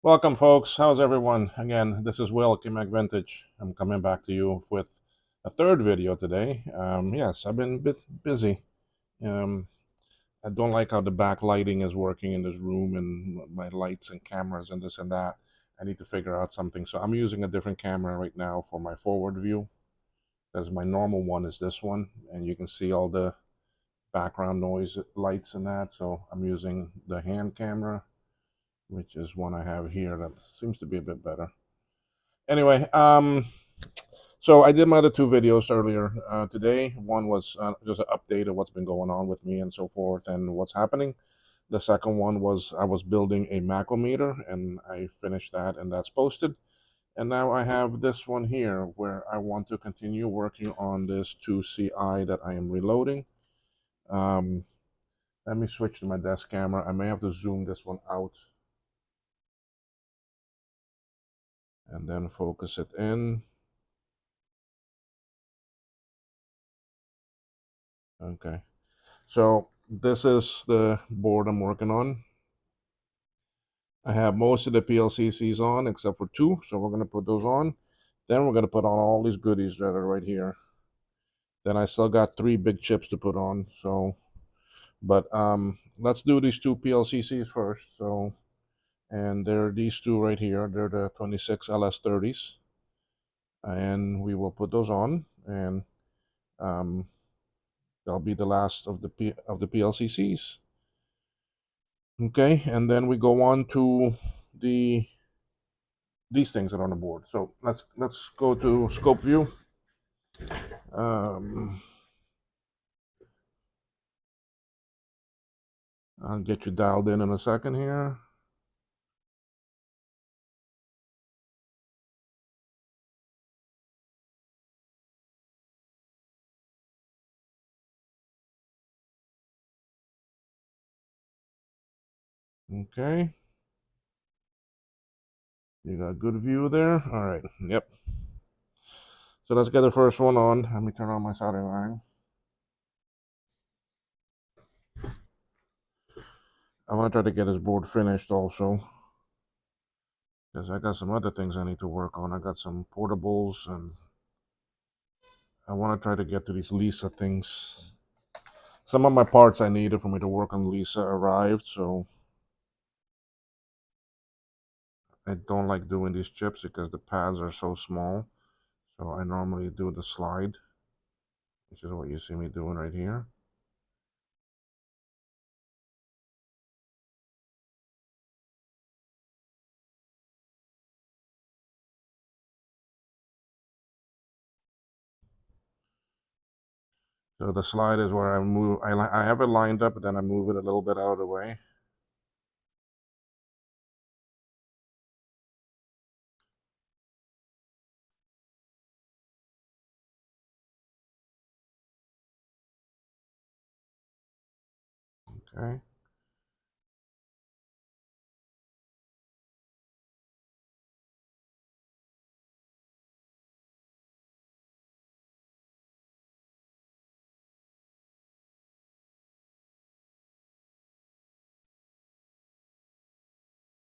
Welcome, folks. How's everyone? Again, this is Will, Mac Vintage. I'm coming back to you with a third video today. Yes, I've been a bit busy. Um, I don't like how the backlighting is working in this room and my lights and cameras and this and that. I need to figure out something. So I'm using a different camera right now for my forward view, because my normal one is this one, and you can see all the background noise, lights and that. So I'm using the hand camera, which is one I have here that seems to be a bit better. Anyway, so I did my other two videos earlier today. One was just an update of what's been going on with me and so forth and what's happening. The second one was I was building a Macometer, and I finished that, and that's posted. And now I have this one here where I want to continue working on this 2CI that I am reloading. Um, Let me switch to my desk camera. I may have to zoom this one out and then focus it in. Okay. So this is the board I'm working on. I have most of the PLCCs on except for two, so we're going to put those on. Then we're going to put on all these goodies that are right here. Then I still got three big chips to put on. So, but let's do these two PLCCs first. So, and there are these two right here. They're the 26 LS30s, and we will put those on, and um, they'll be the last of the PLCCs. Okay, and then we go on to these things that are on the board. So let's go to scope view. I'll get you dialed in a second here. Okay, you got a good view there. All right, yep. So let's get the first one on. Let me turn on my soldering iron. I want to try to get this board finished also, because I got some other things I need to work on. I got some portables, and I want to try to get to these Lisa things. Some of my parts I needed for me to work on Lisa arrived, so I don't like doing these chips because the pads are so small. So I normally do the slide, which is what you see me doing right here. So the slide is where I move. I have it lined up, but then I move it a little bit out of the way. Okay.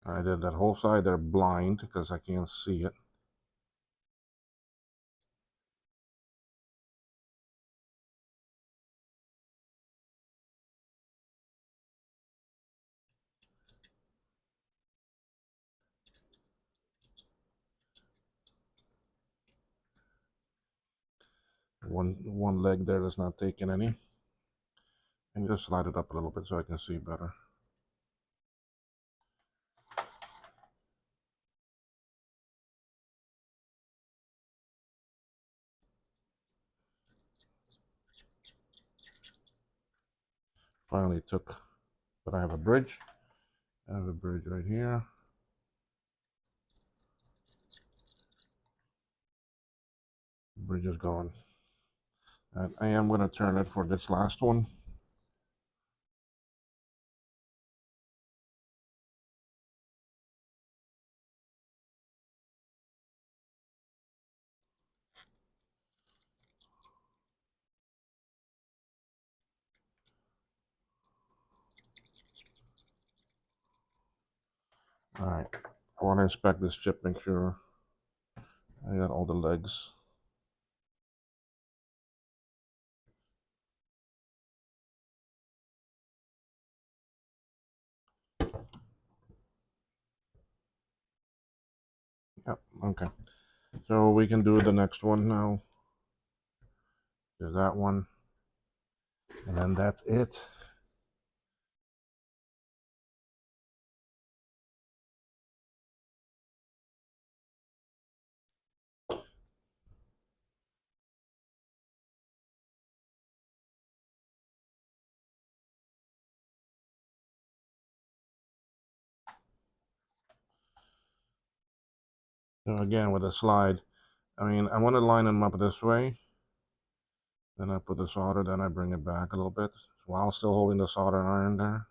I did that whole side there blind because I can't see it. One leg there that's not taking any. And just slide it up a little bit so I can see better. Finally took, but I have a bridge. I have a bridge right here. Bridge is gone. And I am going to turn it for this last one. All right. I want to inspect this chip, make sure I got all the legs. Yep, okay. So we can do the next one now. Do that one. And then that's it. So again, with a slide, I mean, I want to line them up this way. Then I put the solder, then I bring it back a little bit while still holding the solder iron there.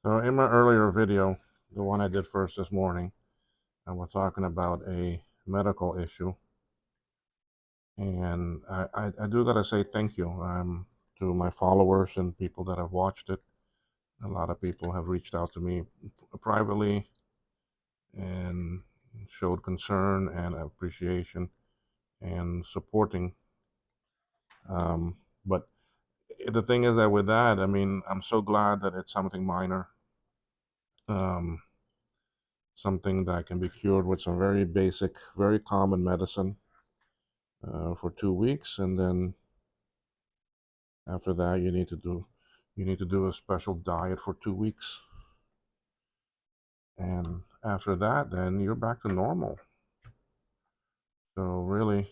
So in my earlier video, the one I did first this morning, I was talking about a medical issue. And I do gotta say thank you to my followers and people that have watched it. A lot of people have reached out to me privately and showed concern and appreciation and supporting. But the thing is that with that, I mean, I'm so glad that it's something minor, um, something that can be cured with some very basic, very common medicine for 2 weeks, and then after that, you need to do a special diet for 2 weeks, and after that, then you're back to normal. So really,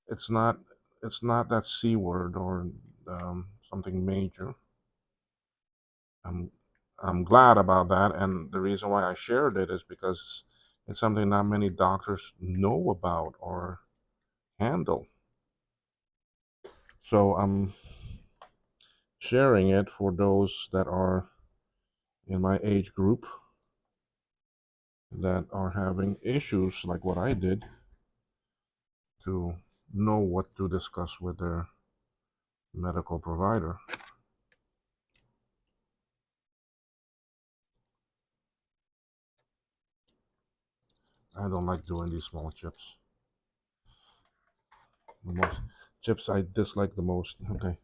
it's not that C word or something major. I'm glad about that, and the reason why I shared it is because it's something not many doctors know about or handle. So I'm sharing it for those that are in my age group that are having issues like what I did, to know what to discuss with their medical provider. I don't like doing these small chips. The most chips I dislike the most. Okay.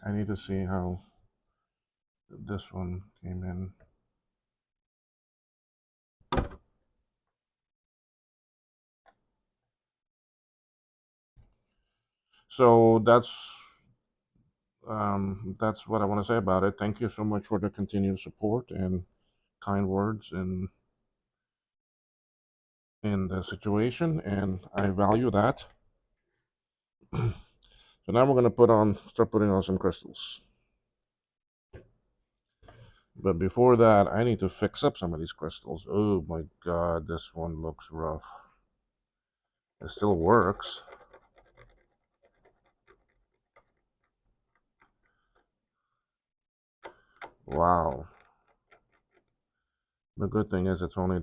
I need to see how this one came in. So that's what I want to say about it. Thank you so much for the continued support and kind words in the situation, and I value that. So now we're gonna start putting on some crystals. But before that, I need to fix up some of these crystals. Oh my god, this one looks rough. It still works. Wow. The good thing is it's only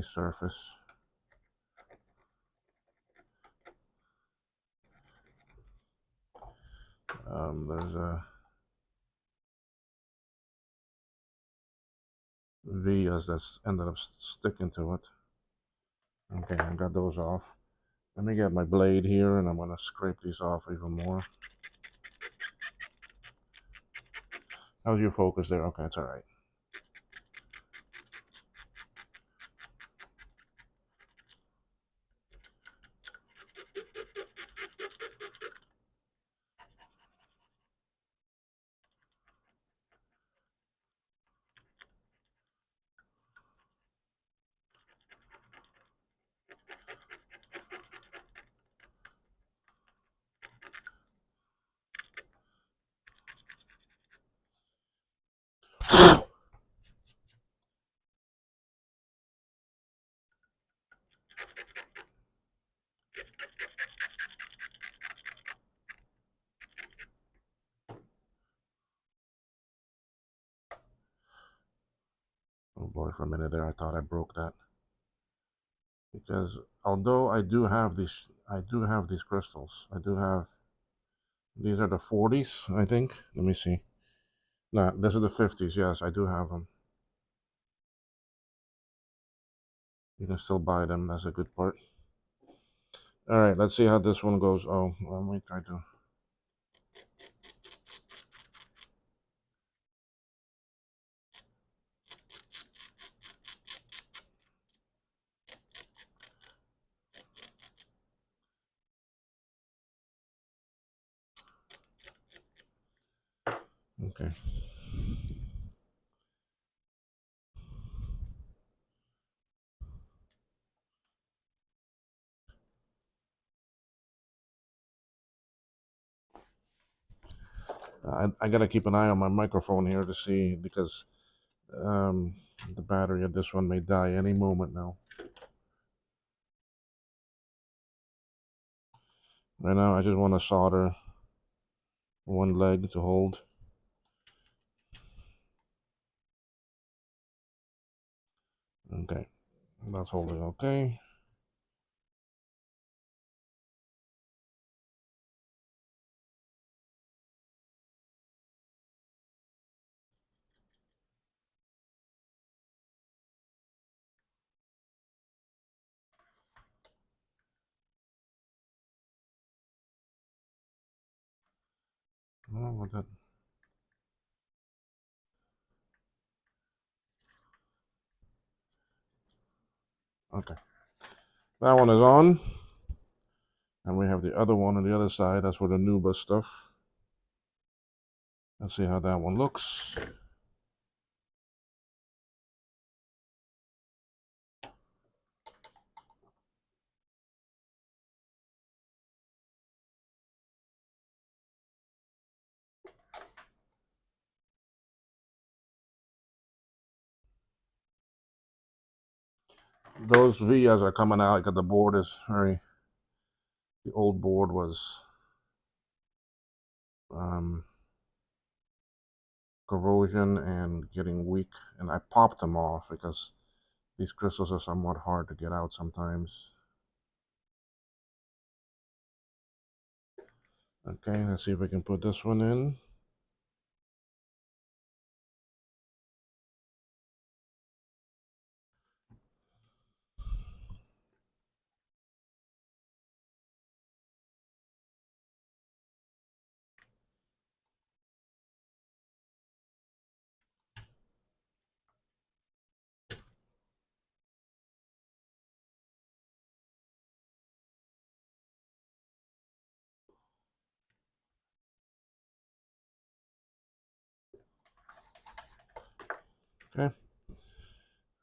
surface. There's a vias that's ended up sticking to it. Okay, I got those off. Let me get my blade here, and I'm gonna scrape these off even more. How's your focus there? Okay, it's all right. boy, for a minute there, I thought I broke that. Because although I do have these crystals. I do have, these are the 40s, I think. Let me see. Nah, these are the 50s. Yes, I do have them. You can still buy them. That's a good part. All right, let's see how this one goes. Oh, let me try to. Okay. I gotta keep an eye on my microphone here to see, because um, the battery of this one may die any moment now. Right now, I just want to solder one leg to hold. Okay, that's holding okay. Oh, what that? Okay, that one is on, and we have the other one on the other side. That's for the Nuba stuff. Let's see how that one looks. Those vias are coming out because the board is very. The old board was um, corrosion and getting weak, and I popped them off because these crystals are somewhat hard to get out sometimes. Okay, let's see if we can put this one in. Okay.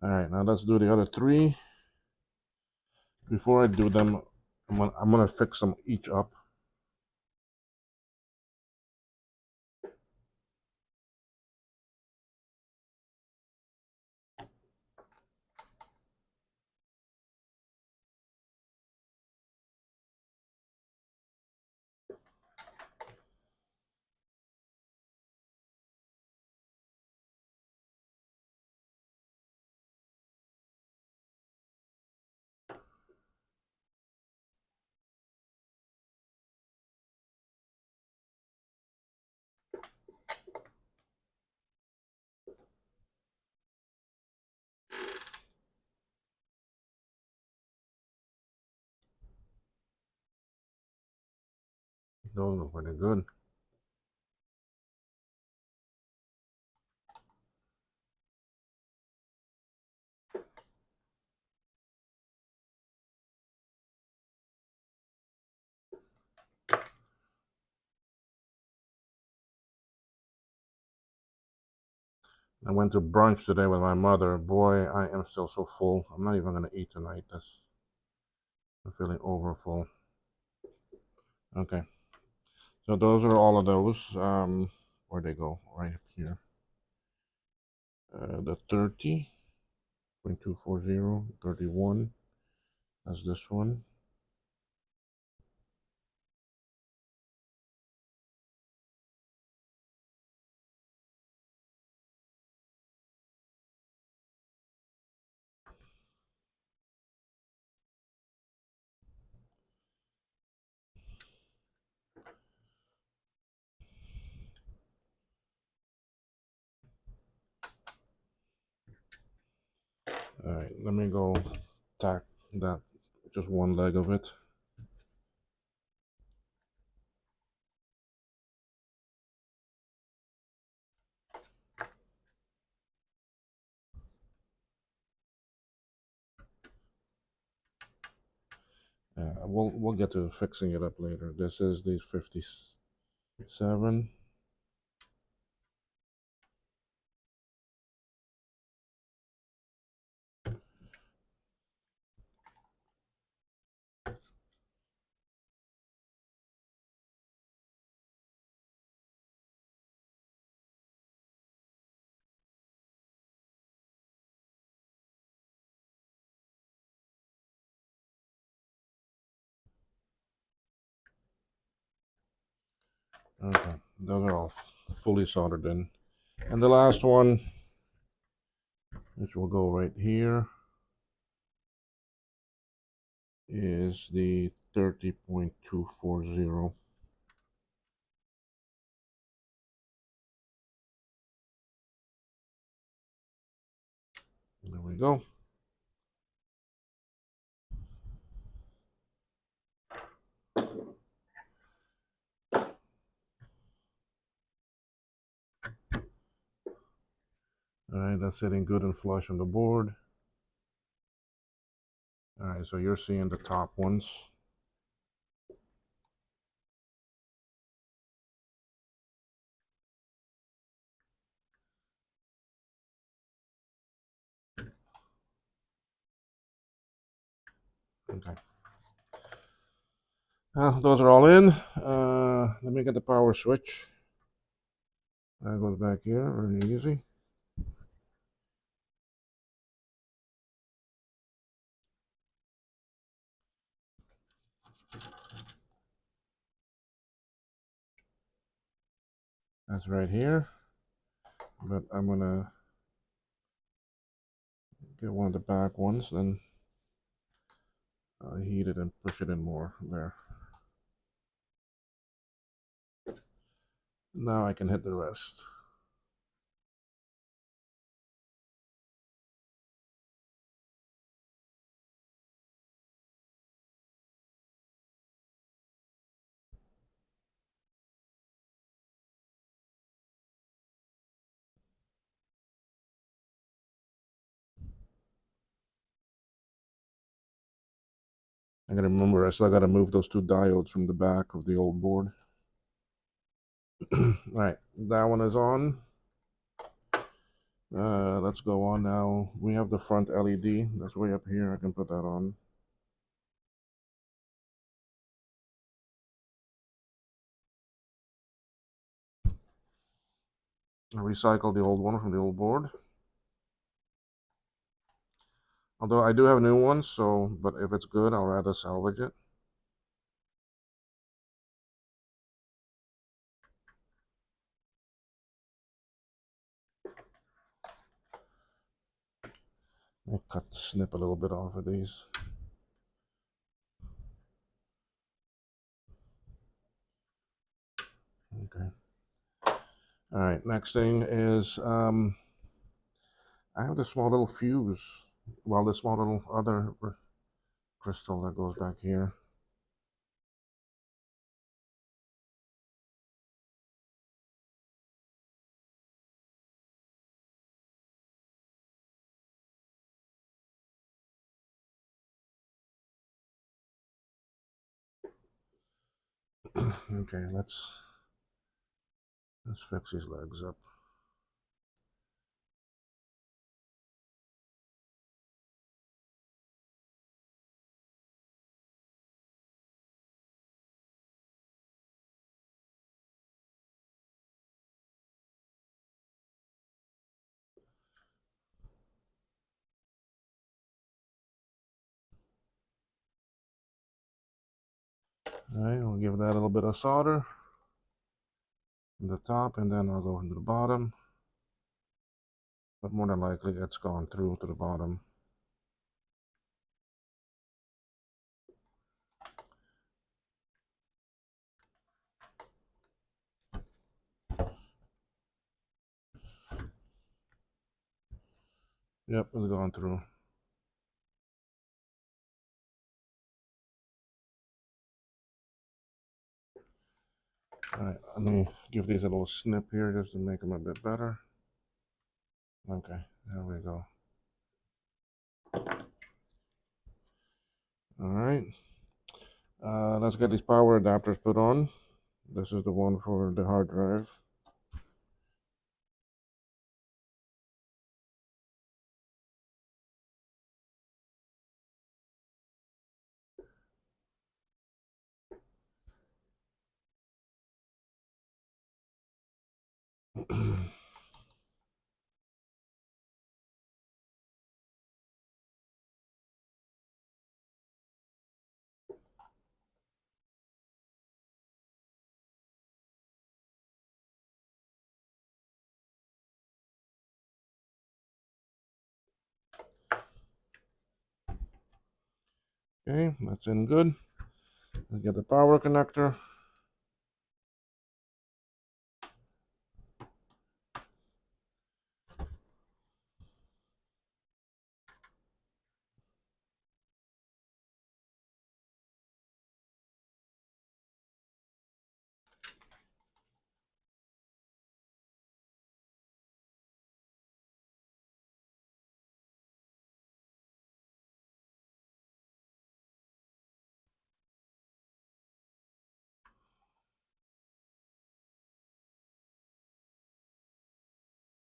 All right, now let's do the other three. Before I do them, I'm gonna fix them each up. Those look pretty good. I went to brunch today with my mother. Boy, I am still so full. I'm not even gonna eat tonight. I'm feeling over full. Okay, so those are all of those. Where'd they go? Right up here. The 30.240, 31. That's this one. let me go tack that, just one leg of it. We'll get to fixing it up later. This is the 57. Okay, those are all fully soldered in. And the last one, which will go right here, is the 30.240. There we go. All right, that's sitting good and flush on the board. All right, so you're seeing the top ones. Okay. Those are all in. Let me get the power switch. That goes back here, really easy. That's right here. But I'm gonna get one of the back ones, then heat it and push it in more there. Now I can hit the rest. I gotta remember, I still gotta move those two diodes from the back of the old board. All right, that one is on. Let's go on now. We have the front LED. That's way up here. I can put that on. I recycled the old one from the old board. Although I do have new ones, so, but if it's good, I'll rather salvage it. I'll snip a little bit off of these. Okay. All right, next thing is I have this small little fuse. Well, this small little other crystal that goes back here. Okay, let's fix these legs up. All right, I'll give that a little bit of solder in the top, and then I'll go into the bottom. But more than likely, it's gone through to the bottom. Yep, it's gone through. All right, let me give these a little snip here just to make them a bit better. Okay, there we go. All right, let's get these power adapters put on. This is the one for the hard drive. Okay, that's in good. Let's get the power connector.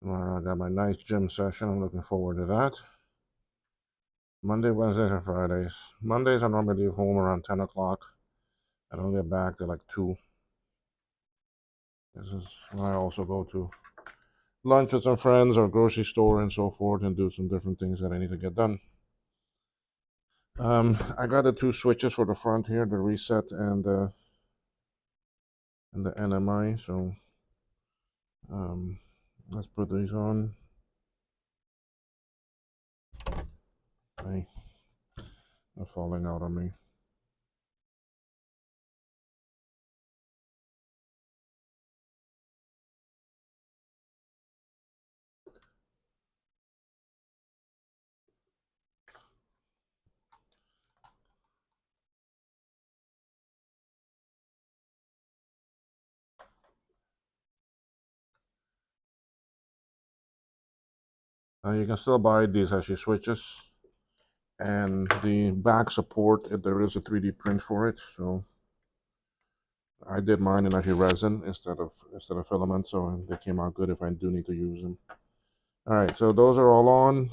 I got my nice gym session. I'm looking forward to that. Monday, Wednesdays, and Fridays. Mondays, I normally leave home around 10 o'clock. I don't get back till like 2. This is when I also go to lunch with some friends or grocery store and so forth and do some different things that I need to get done. I got the 2 switches for the front here, the reset and the NMI. So let's put these on. Okay, they're falling out on me. You can still buy these IIci switches, and the back support, there is a 3D print for it. So I did mine in actually resin instead of filament, so they came out good if I do need to use them. All right, so those are all on.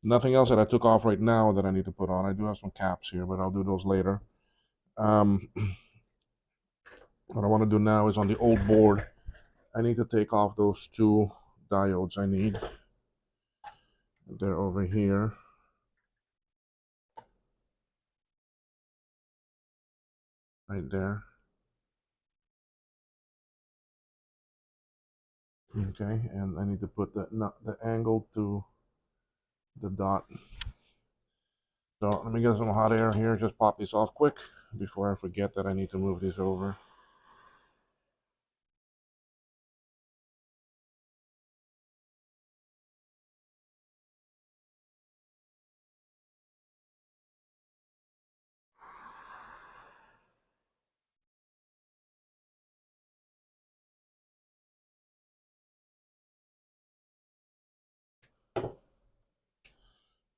Nothing else that I took off right now that I need to put on. I do have some caps here, but I'll do those later. Um, what I want to do now is on the old board, I need to take off those 2 diodes I need. They're over here. Right there. Okay, and I need to put the angle to the dot. So let me get some hot air here. Just pop these off quick before I forget that I need to move these over.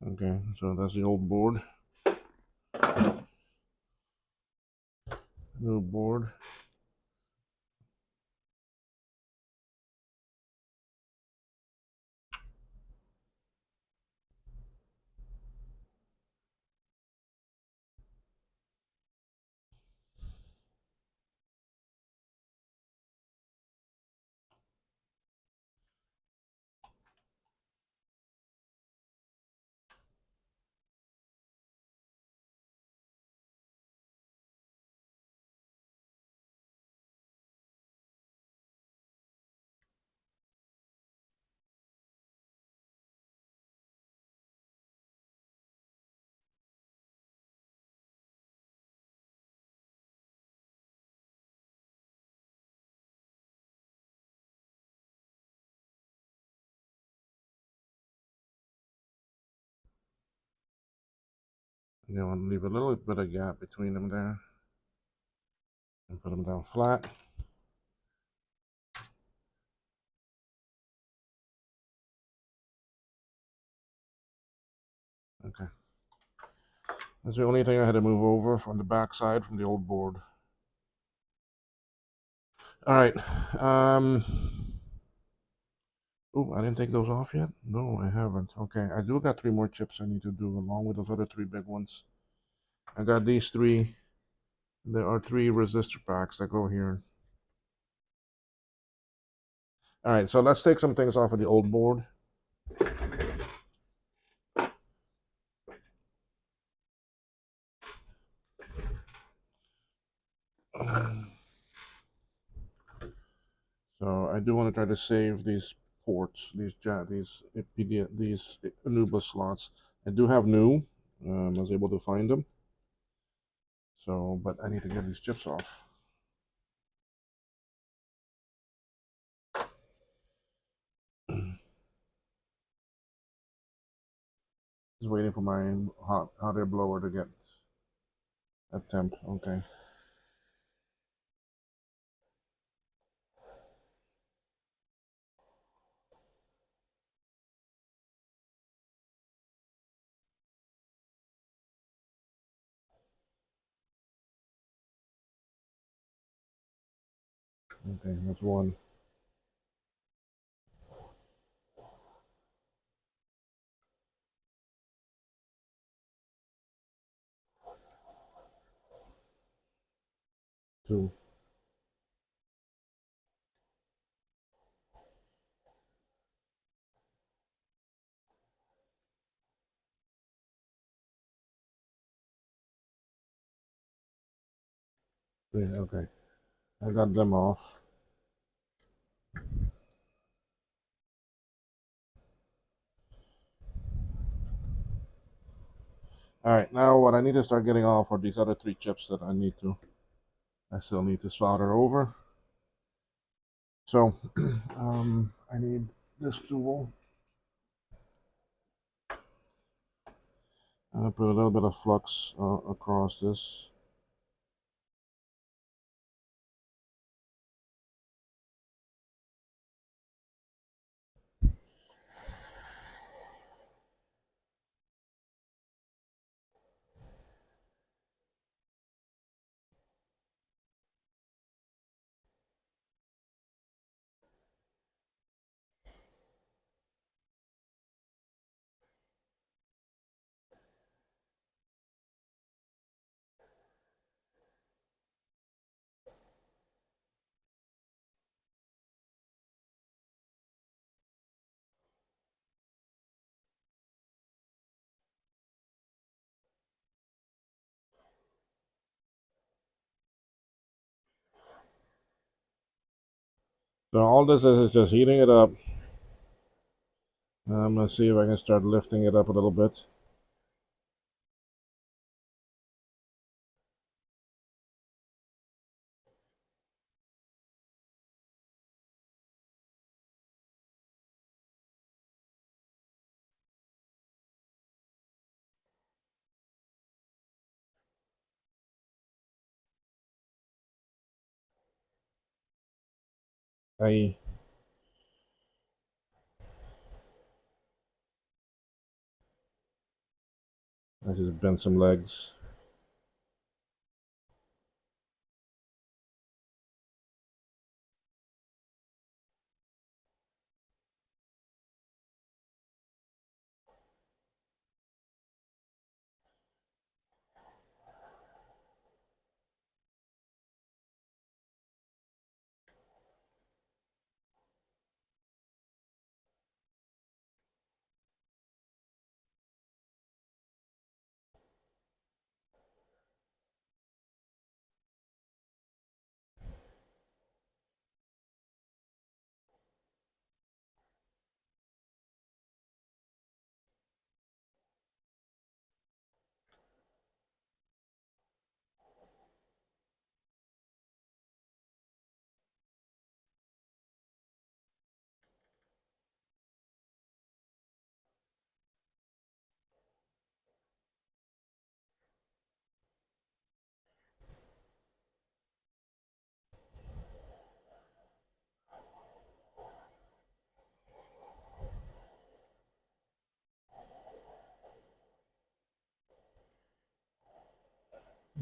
Okay, so that's the old board. New board. leave a little bit of gap between them there, and put them down flat. Okay. That's the only thing I had to move over from the back side from the old board. All right. Oh, I didn't take those off yet? No, I haven't. Okay, I do got 3 more chips I need to do along with those other 3 big ones. I got these 3. There are 3 resistor packs that go here. All right, so let's take some things off of the old board. So I do want to try to save these ports, these Anuba slots. I do have new. I was able to find them. So, but I need to get these chips off. Just waiting for my hot air blower to get a temp. Okay. Okay, that's 1. 2. Okay. I got them off. All right, now what I need to start getting off are these other 3 chips that I still need to solder over. So, I need this tool. I'm gonna put a little bit of flux across this. So all this is just heating it up. I'm gonna see if I can start lifting it up a little bit. I just bent some legs.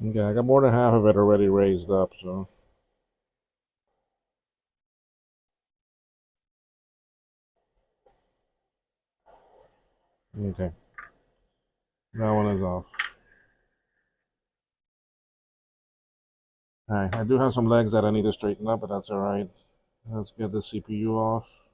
Okay, I got more than half of it already raised up, so okay, that one is off. Alright, I do have some legs that I need to straighten up, but that's alright. Let's get the CPU off.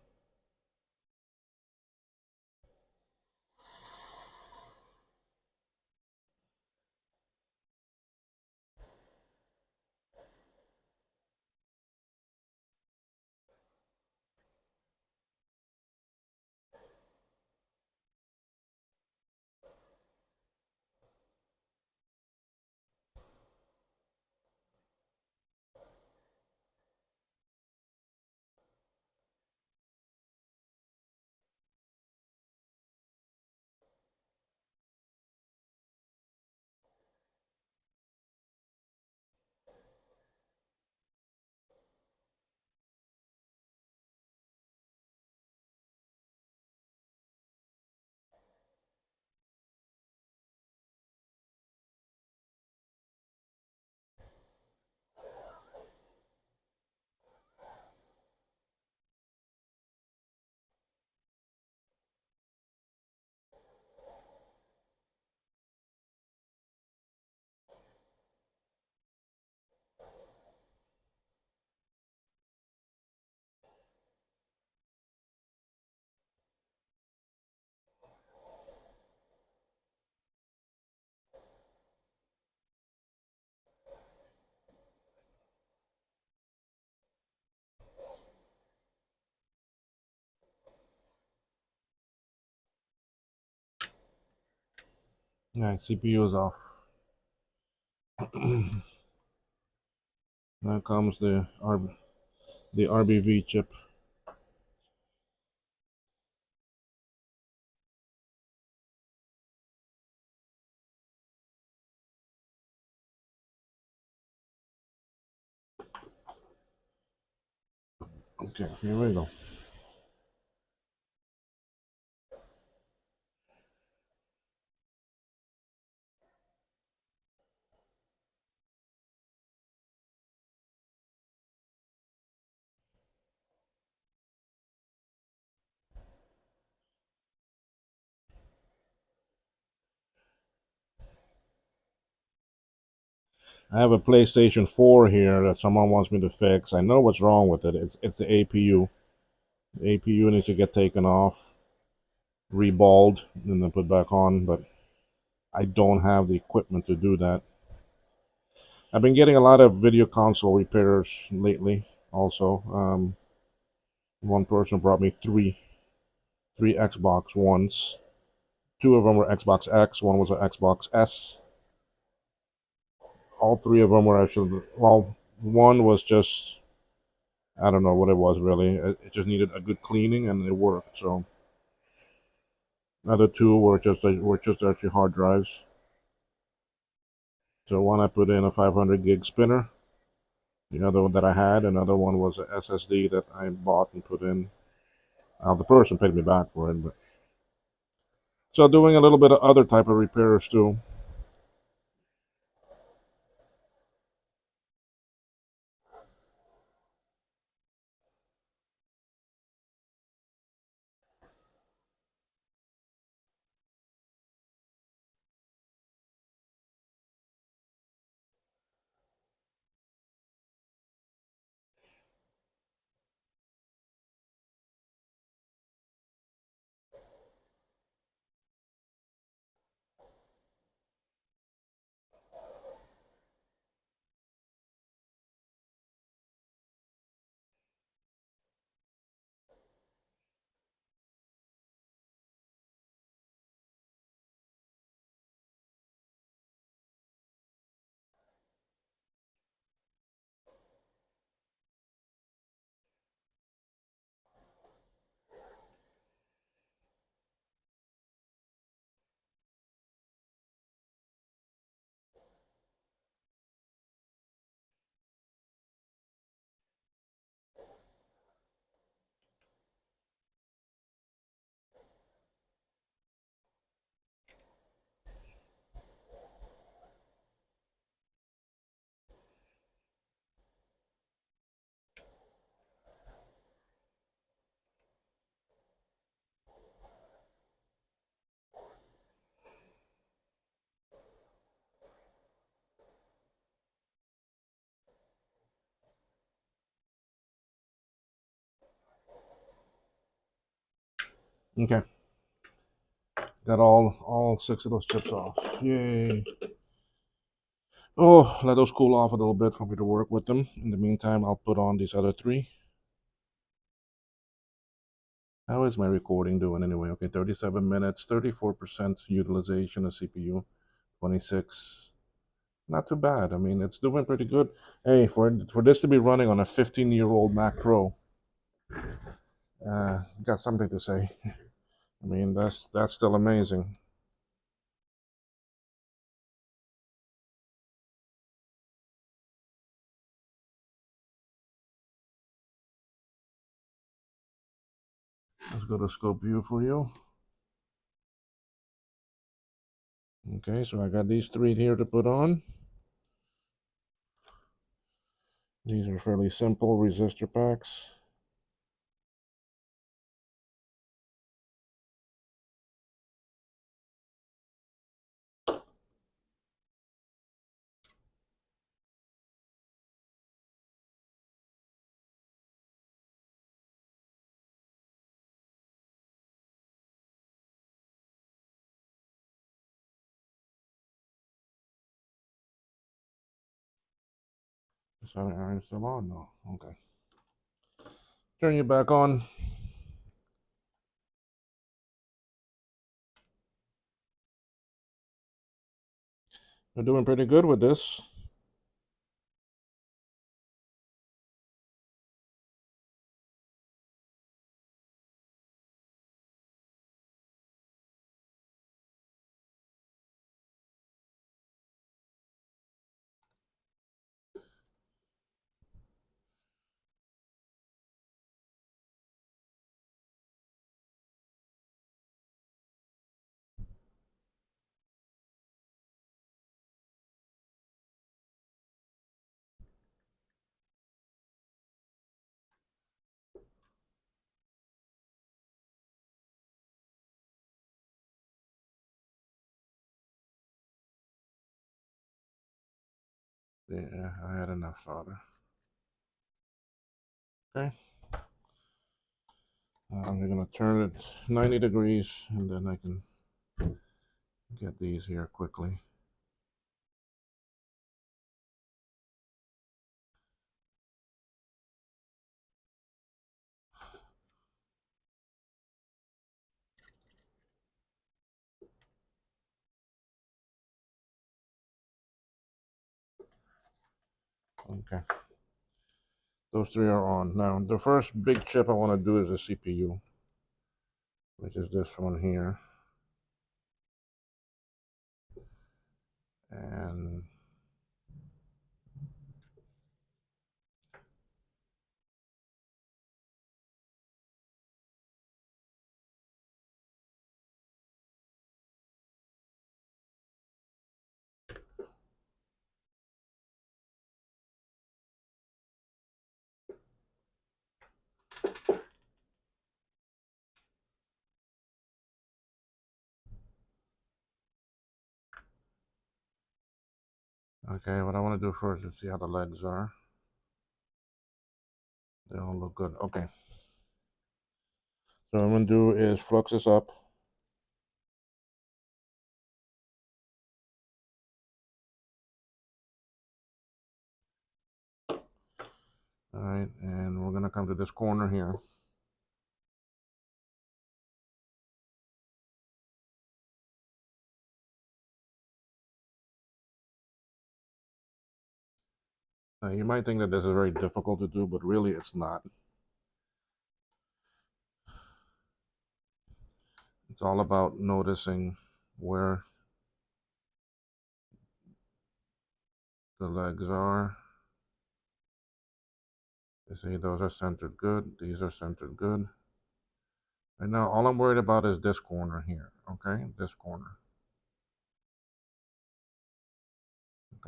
Alright, CPU is off. Now comes the RBV chip. Okay, here we go. I have a PlayStation 4 here that someone wants me to fix. I know what's wrong with it. It's the APU. The APU needs to get taken off, reballed, and then put back on, but I don't have the equipment to do that. I've been getting a lot of video console repairs lately also. One person brought me three Xbox Ones. Two of them were Xbox X, one was an Xbox S. All three of them were actually, well, one was just, I don't know what it was really. It just needed a good cleaning and it worked. So the other two were just actually hard drives. So one I put in a 500 gig spinner. The other one that I had, another one was a SSD that I bought and put in. The person paid me back for it, but so doing a little bit of other type of repairs too. Okay, got all six of those chips off. Yay! Oh, let those cool off a little bit for me to work with them. In the meantime, I'll put on these other three. How is my recording doing anyway? Okay, 37 minutes, 34% utilization of CPU, 26. Not too bad. I mean, it's doing pretty good. Hey, for this to be running on a 15-year-old Mac Pro, got something to say. I mean, that's still amazing. Let's go to scope view for you. Okay, so I got these three here to put on. These are fairly simple resistor packs. Is that iron still on? No. Okay. Turn you back on. We're doing pretty good with this. Yeah, I had enough solder. Okay. I'm gonna turn it 90 degrees, and then I can get these here quickly. Okay. Those three are on. Now, the first big chip I want to do is the CPU, which is this one here. And okay, what I want to do first is see how the legs are. They all look good. Okay. So what I'm going to do is flux this up. All right, and we're going to come to this corner here. You might think that this is very difficult to do, but really it's not. It's all about noticing where the legs are. You see, those are centered good. These are centered good. Right now, all I'm worried about is this corner here, okay? This corner.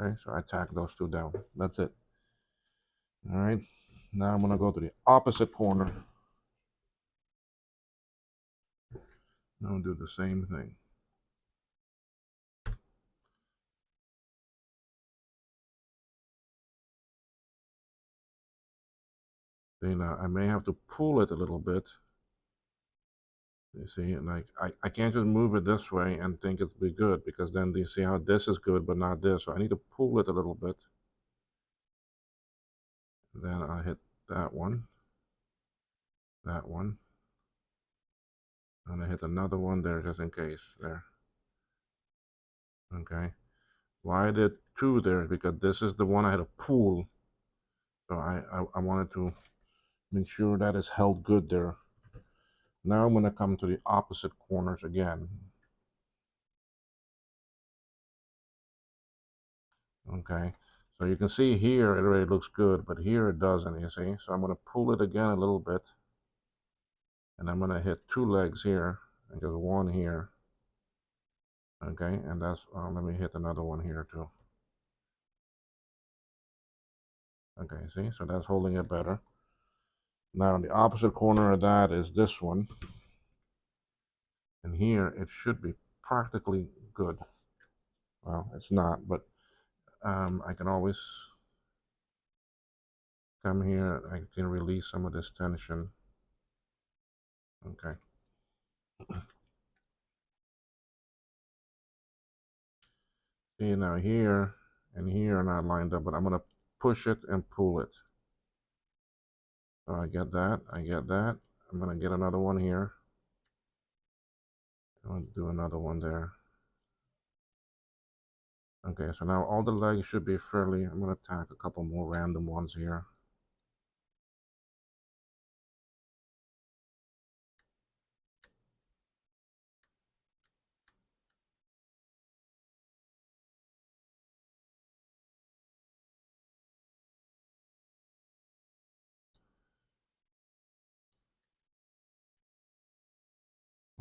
Okay, so I tack those two down. That's it. All right, now I'm gonna go to the opposite corner. Now do the same thing. See, now I may have to pull it a little bit You see, like I can't just move it this way and think it'll be good, because then you see how this is good but not this. So I need to pull it a little bit. Then I hit that one, and I hit another one there just in case. There. Okay. Why I did two there? Because this is the one I had to pull. So I wanted to make sure that is held good there. Now I'm going to come to the opposite corners again. Okay, so you can see here it already looks good, but here it doesn't, you see. So I'm going to pull it again a little bit, and I'm going to hit two legs here and just one here. Okay, and that's, let me hit another one here too. Okay, see, so that's holding it better. Now the opposite corner of that is this one, and here it should be practically good. Well, it's not, but I can always come here. I can release some of this tension. Okay. See, now here and here are not lined up, but I'm going to push it and pull it. So I get that. I get that. I'm going to get another one here. I'll do another one there. Okay, so now all the legs should be fairly, I'm going to tack a couple more random ones here.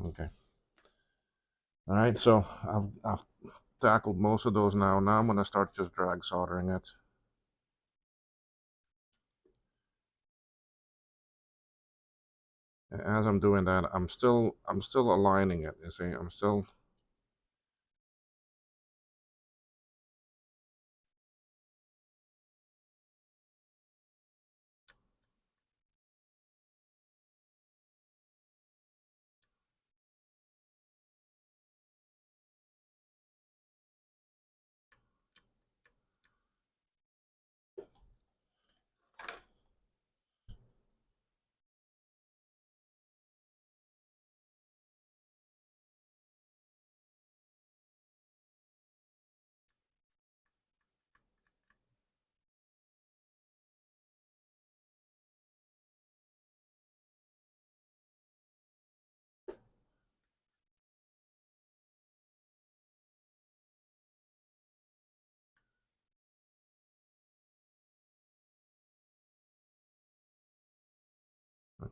Okay. All right, so I've tackled most of those now. Now I'm going to start just drag soldering it. As I'm doing that, I'm still aligning it. You see, I'm still.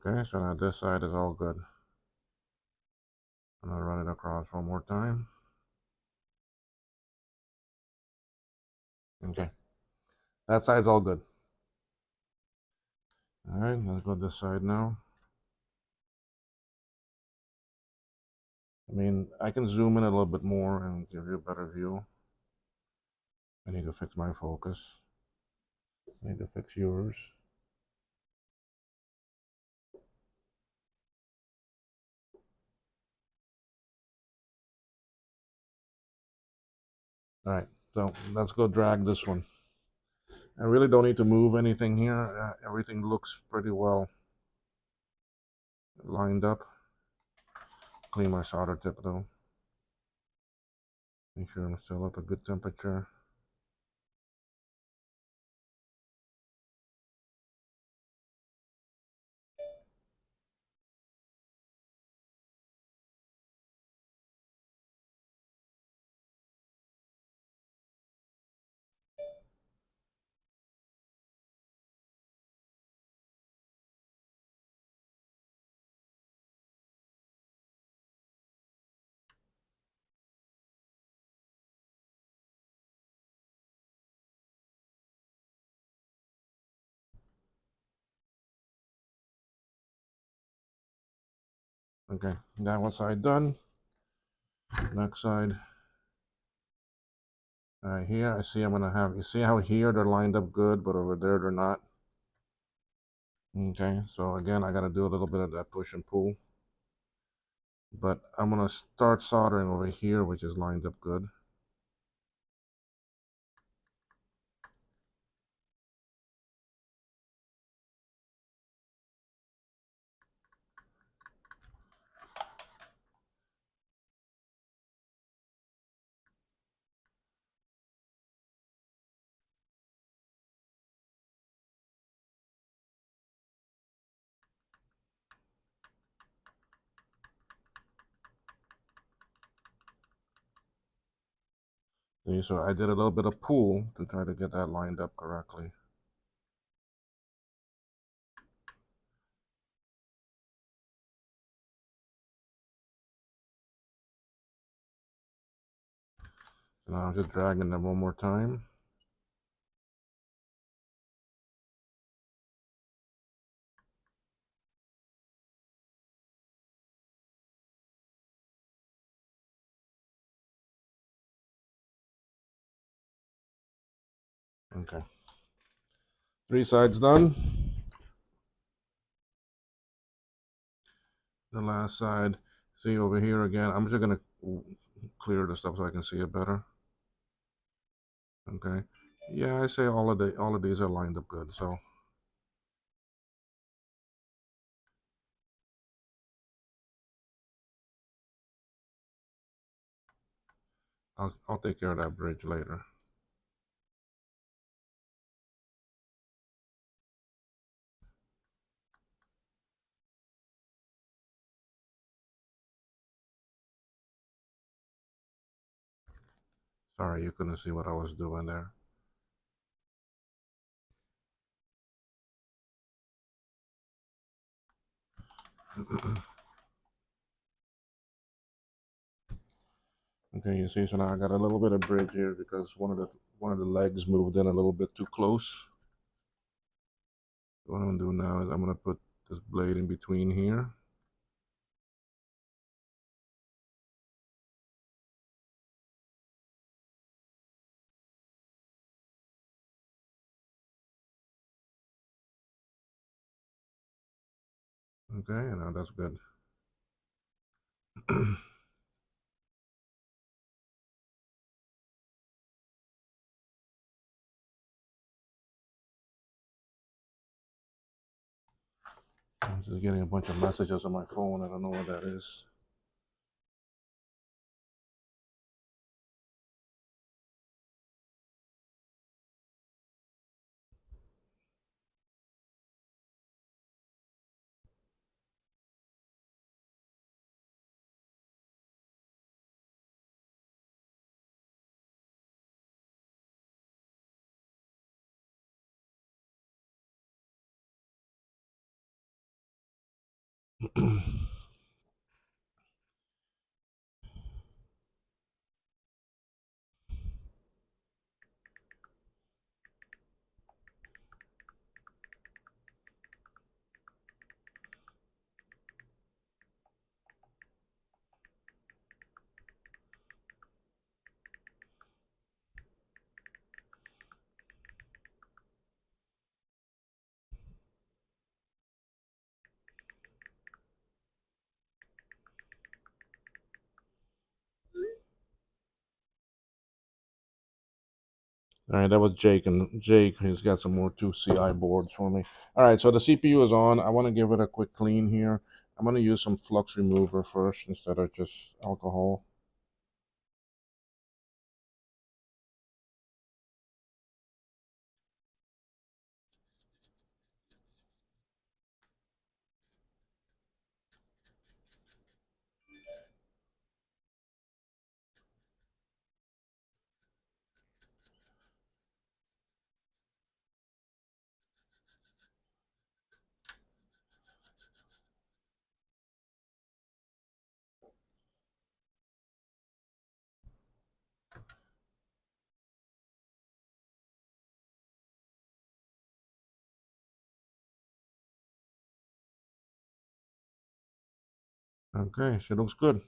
Okay, so now this side is all good. I'm going to run it across one more time. Okay, that side's all good. All right, let's go this side now. I mean, I can zoom in a little bit more and give you a better view. I need to fix my focus. I need to fix yours. All right, so let's go drag this one. I really don't need to move anything here. Everything looks pretty well lined up. Clean my solder tip though. Make sure I'm still at a good temperature. Okay, that one side done. Next side. Here I see I'm gonna have, you see how here they're lined up good, but over there they're not. Okay, so again I gotta do a little bit of that push and pull. But I'm gonna start soldering over here, which is lined up good. See, so I did a little bit of pull to try to get that lined up correctly. So now I'm just dragging them one more time. Okay. 3 sides done. The last side. See over here again. I'm just gonna clear the stuff so I can see it better. Okay. Yeah, I say all of these are lined up good. So I'll take care of that bridge later. Sorry, you couldn't see what I was doing there. Okay, you see, so now I got a little bit of bridge here because one of the legs moved in a little bit too close. What I'm gonna do now is I'm gonna put this blade in between here. Okay, and now that's good. I'm just getting a bunch of messages on my phone. I don't know what that is. All right, that was Jake, and Jake has got some more 2CI boards for me. All right, so the CPU is on. I want to give it a quick clean here. I'm going to use some flux remover first instead of just alcohol. Okay, she looks good.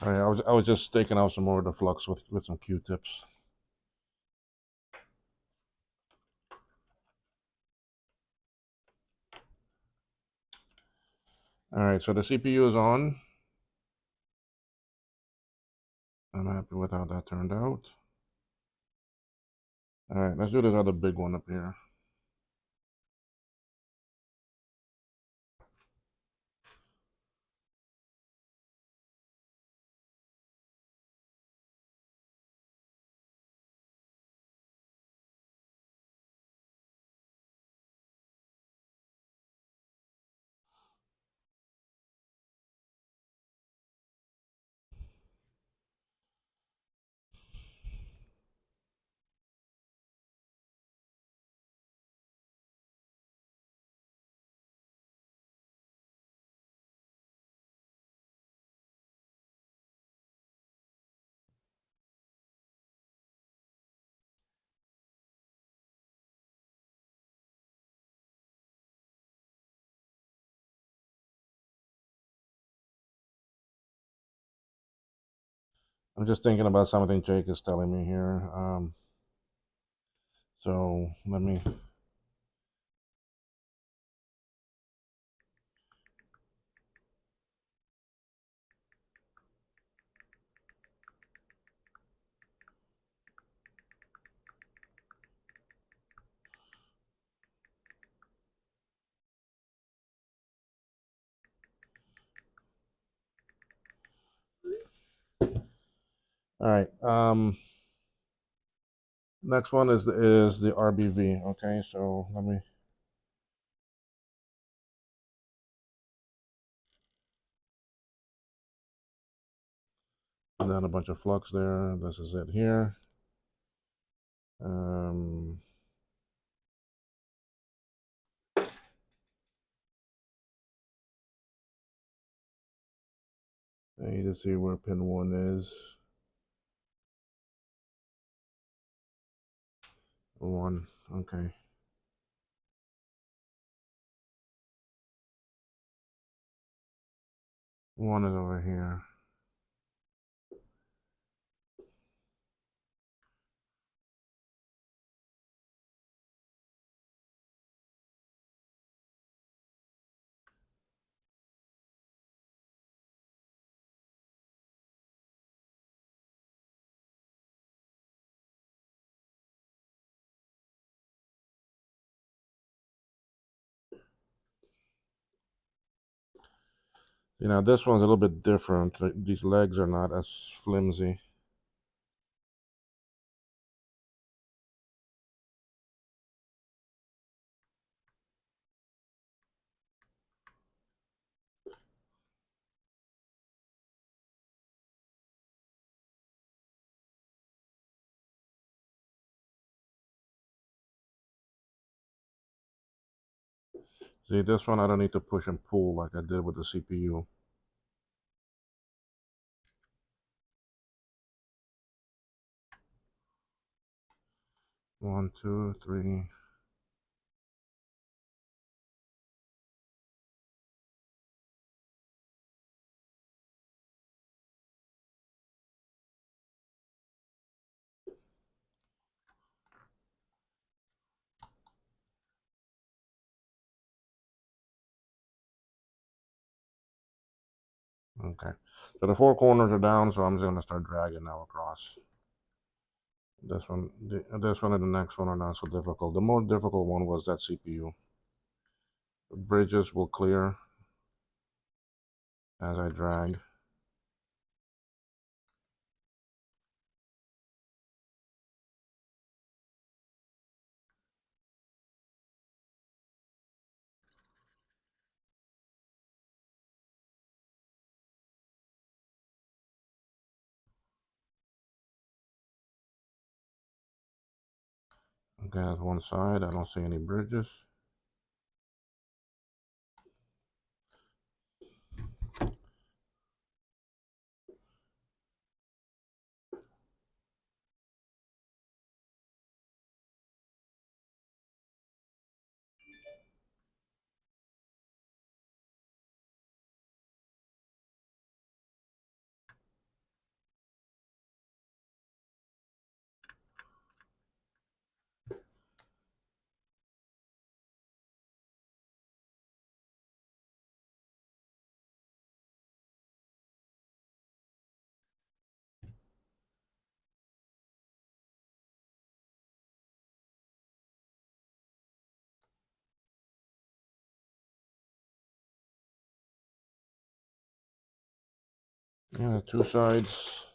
All right, I was just taking out some more of the flux with some Q-tips. All right, so the CPU is on. I'm happy with how that turned out. All right, let's do this other big one up here. I'm just thinking about something Jake is telling me here. So let me. All right. Next one is the RBV. Okay, so let me. And then a bunch of flux there. This is it here. Um, I need to see where pin 1 is. 1, okay. 1 is over here. You know, this one's a little bit different. These legs are not as flimsy. See, this one I don't need to push and pull like I did with the CPU. One, two, three. Okay. So the 4 corners are down, so I'm just gonna start dragging now across. This one, this one, and the next one are not so difficult. The more difficult one was that CPU. The bridges will clear as I drag. Okay, that's one side. I don't see any bridges. Yeah, two sides.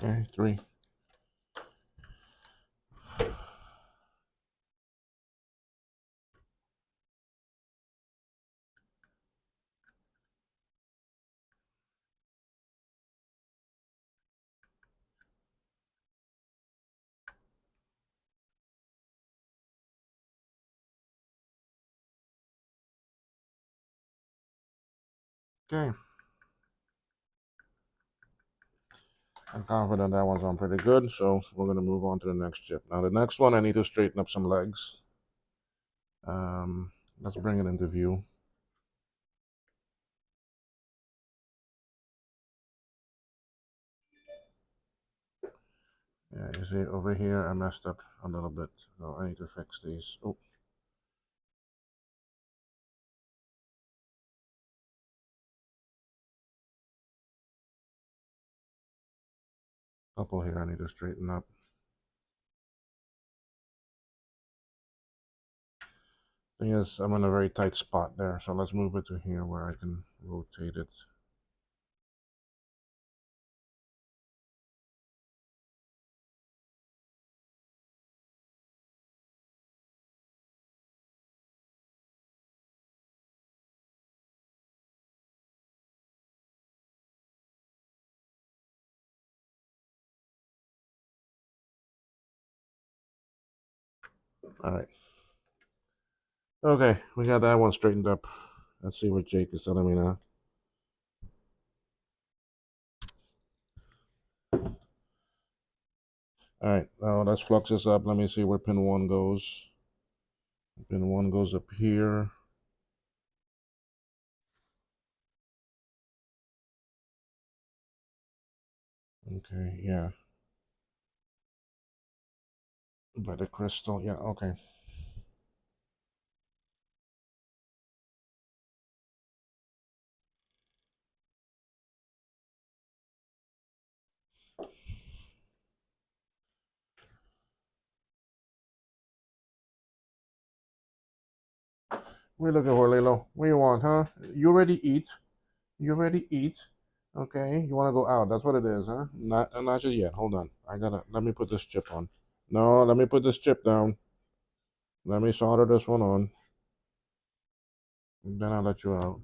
Okay, three. Okay. I'm confident that one's on pretty good, so we're going to move on to the next chip. Now, the next one, I need to straighten up some legs. Let's bring it into view. Yeah, you see over here, I messed up a little bit, so I need to fix these. Oh, couple here I need to straighten up. Thing is, I'm in a very tight spot there, so let's move it to here where I can rotate it. All right. Okay, we got that one straightened up. Let's see what Jake is telling me now. All right, now let's flux this up. Let me see where pin 1 goes. Pin 1 goes up here. Okay, yeah. By the crystal, yeah, okay. We look at Lilo. What you want, huh? You already eat. You already eat. Okay, you want to go out. That's what it is, huh? Not just yet. Hold on. Let me put this chip on. No, let me put this chip down. Let me solder this one on. Then I'll let you out.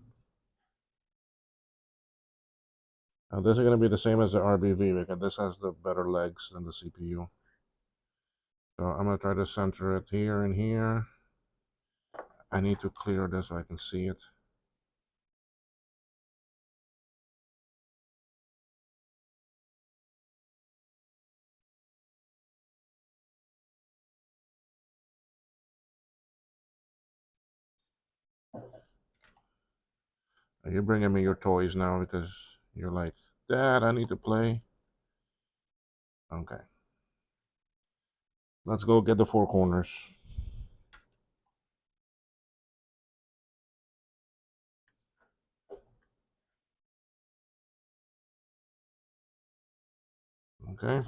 Now this is going to be the same as the RBV because this has the better legs than the CPU. So I'm going to try to center it here and here. I need to clear this so I can see it. You're bringing me your toys now because you're like, Dad, I need to play. Okay. Let's go get the four corners. Okay.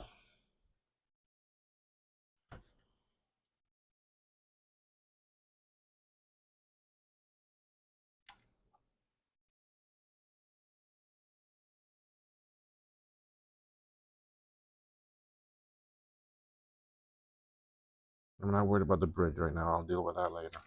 I'm not worried about the bridge right now. I'll deal with that later.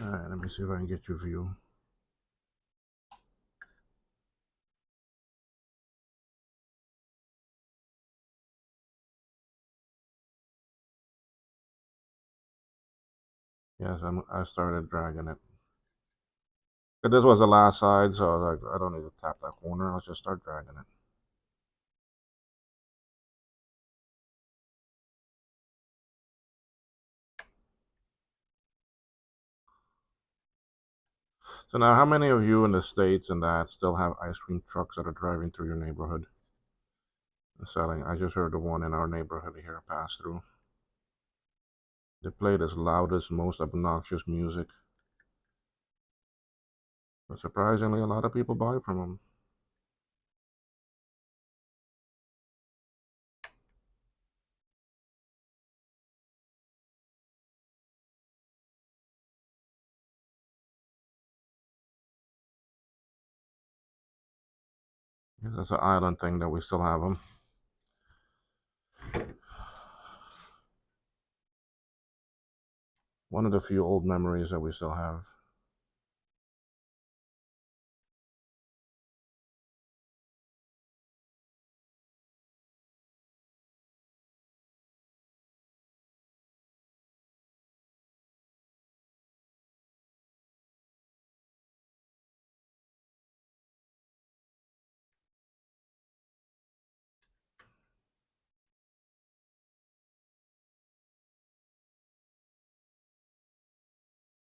Alright, let me see if I can get your view. Yes, I started dragging it. But this was the last side, so I was like, I don't need to tap that corner. I'll just start dragging it. So now, how many of you in the States and that still have ice cream trucks that are driving through your neighborhood selling? I just heard the one in our neighborhood here pass through. They played as loudest, most obnoxious music. But surprisingly, a lot of people buy from them. That's an island thing that we still have them. One of the few old memories that we still have.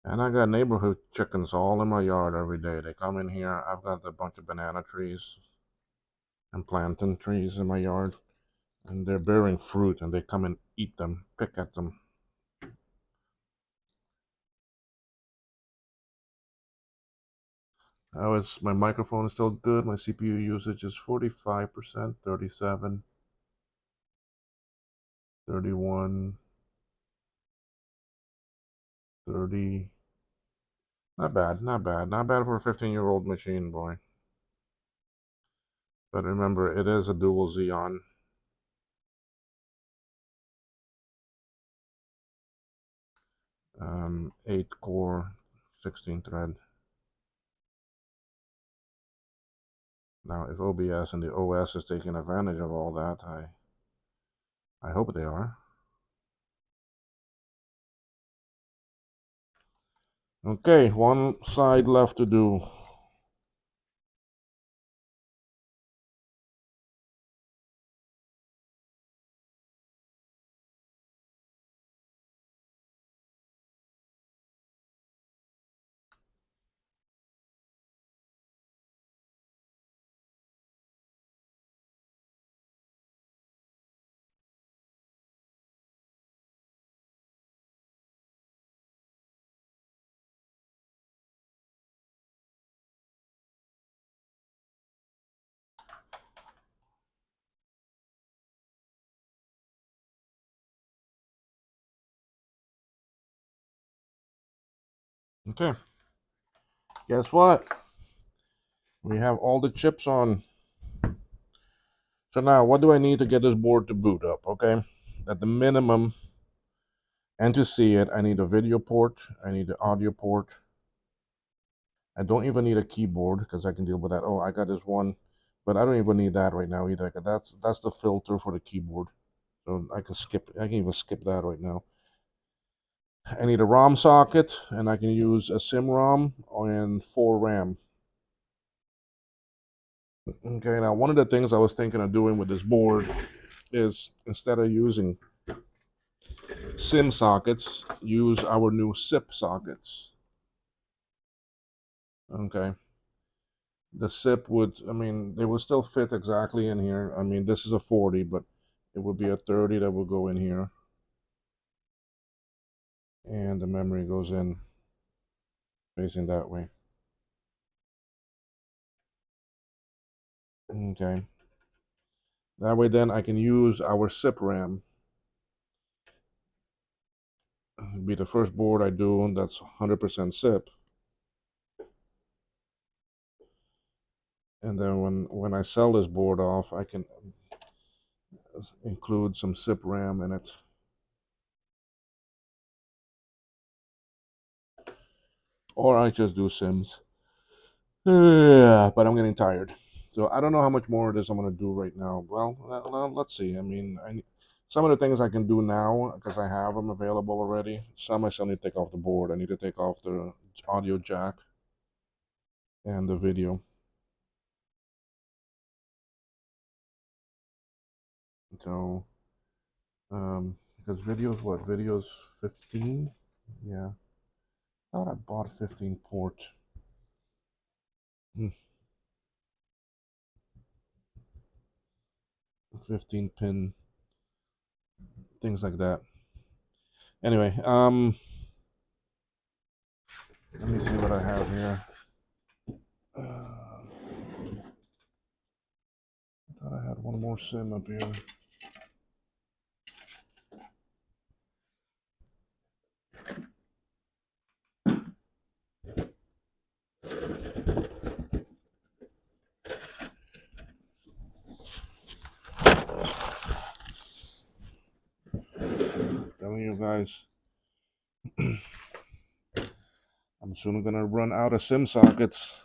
And I got neighborhood chickens all in my yard every day. They come in here. I've got a bunch of banana trees and plantain trees in my yard. And they're bearing fruit and they come and eat them, pick at them. My microphone is still good. My CPU usage is 45%, 37, 31, 30. Not bad, not bad. Not bad for a 15-year-old machine, boy. But remember, it is a dual Xeon. 8 core, 16 thread. Now, if OBS and the OS is taking advantage of all that, I hope they are. Okay, one side left to do. Okay, guess what? We have all the chips on. So now, what do I need to get this board to boot up, okay? At the minimum, and to see it, I need a video port, I need the audio port. I don't even need a keyboard, because I can deal with that. Oh, I got this one, but I don't even need that right now either. That's the filter for the keyboard. So I can even skip that right now. I need a ROM socket, and I can use a SIM ROM and 4 RAM. Okay, now one of the things I was thinking of doing with this board is, instead of using SIM sockets, use our new SIP sockets. Okay. The SIP would, I mean, they would still fit exactly in here. I mean, this is a 40, but it would be a 30 that would go in here. And the memory goes in facing that way. Okay. That way then I can use our SIP RAM. It'll be the first board I do that's 100% SIP. And then when I sell this board off, I can include some SIP RAM in it. or I just do Sims. Yeah, but I'm getting tired. So I don't know how much more of this I'm going to do right now. Well, let's see. I mean, some of the things I can do now because I have them available already. Some I still need to take off the board. I need to take off the audio jack and the video. So, because videos, what? Videos 15? Yeah. I thought I bought 15 port. 15 pin, things like that. Anyway, let me see what I have here. I thought I had one more sim up here. Telling you guys, I'm soon gonna run out of sim sockets,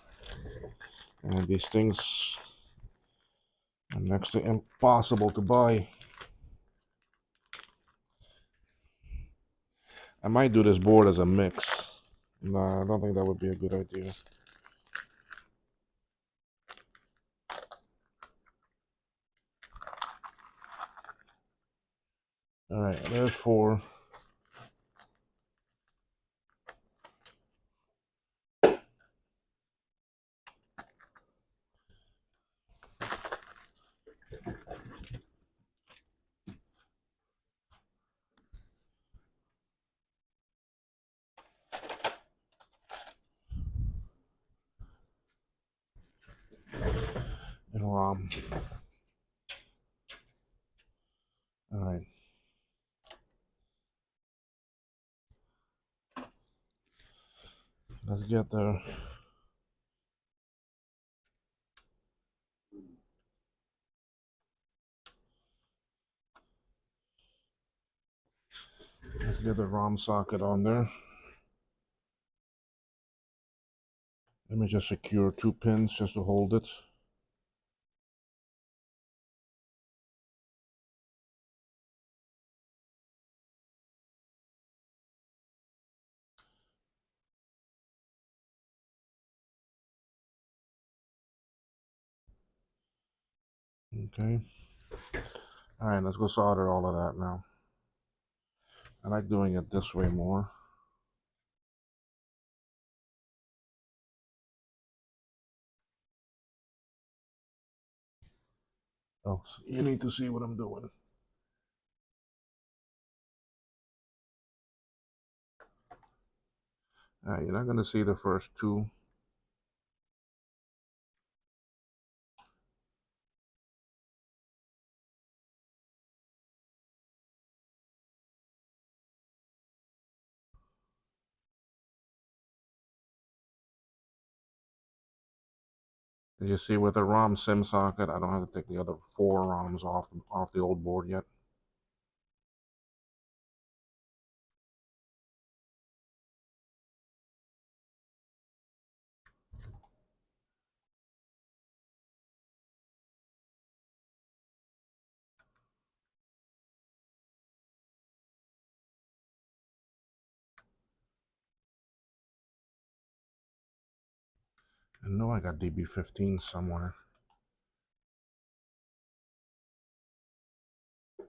and these things are next to impossible to buy. I might do this board as a mix. Nah, I don't think that would be a good idea. All right, there's 4. And ROM. All right. Let's get there. Let's get the ROM socket on there. Let me just secure 2 pins just to hold it. Okay. All right, let's go solder all of that now. I like doing it this way more. Oh, so you need to see what I'm doing. All right, you're not going to see the first 2. Did you see with the ROM sim socket, I don't have to take the other 4 ROMs off the old board yet. I know I got DB15 somewhere. I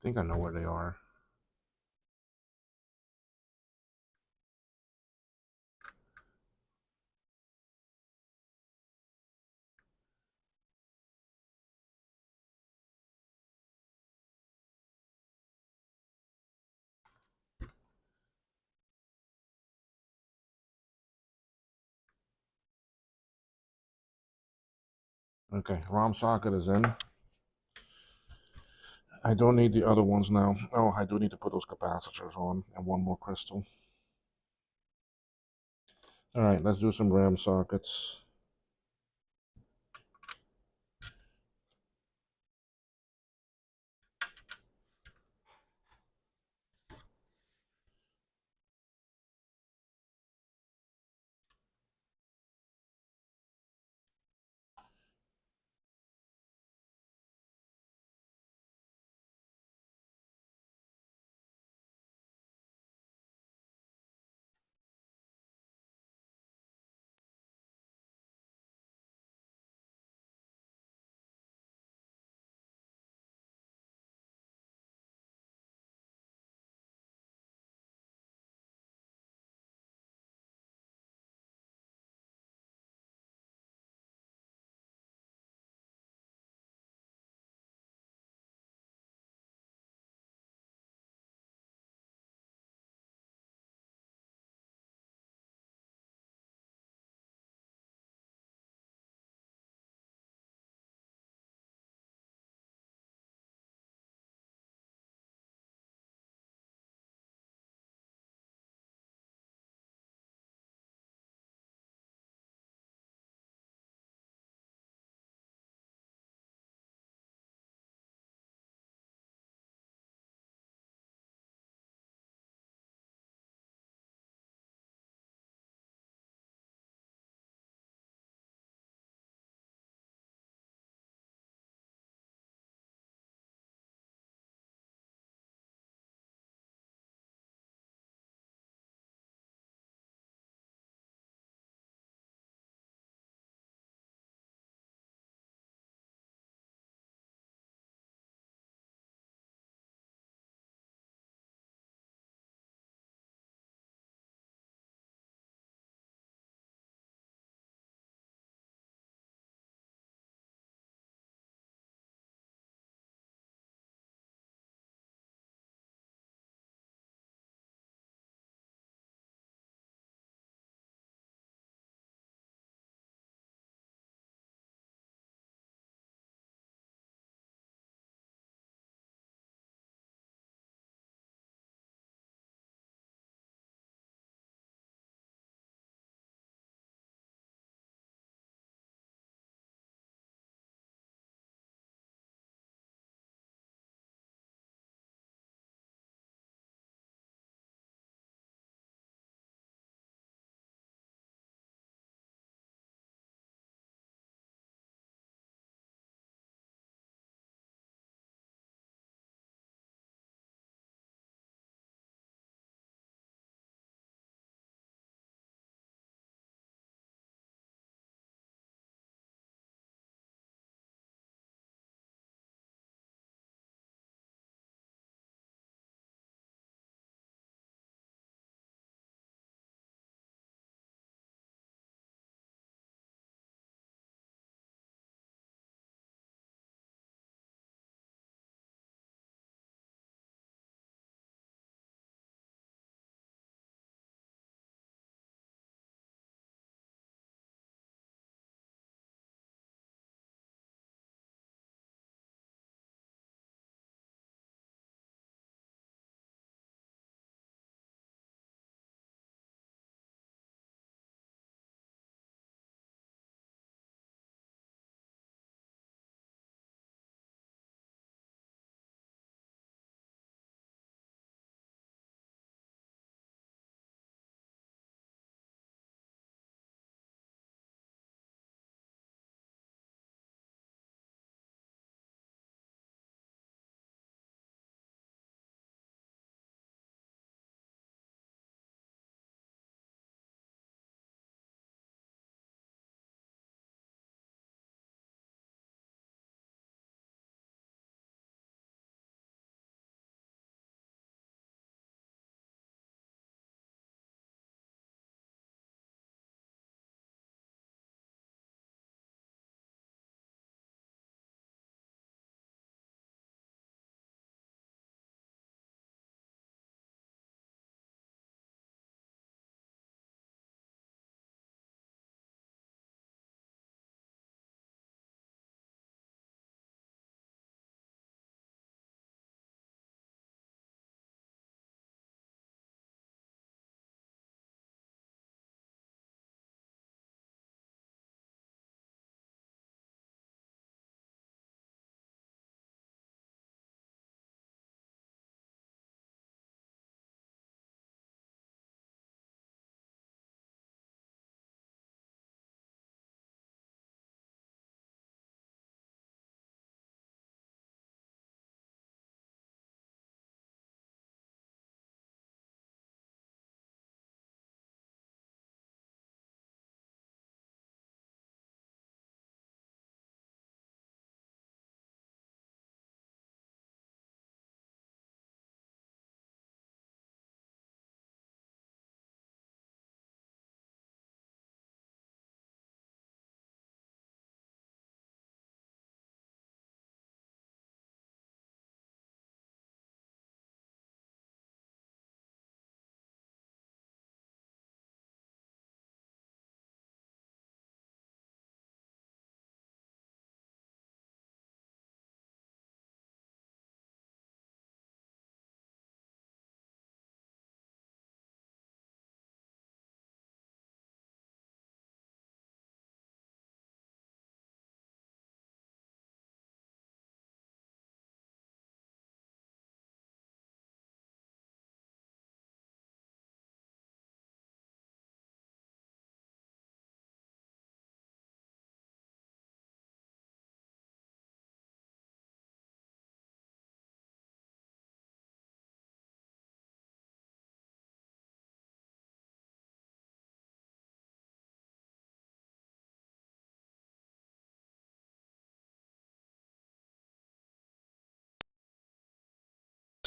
think I know where they are. Okay, ROM socket is in. I don't need the other ones now. Oh, I do need to put those capacitors on and one more crystal. All right, let's do some RAM sockets.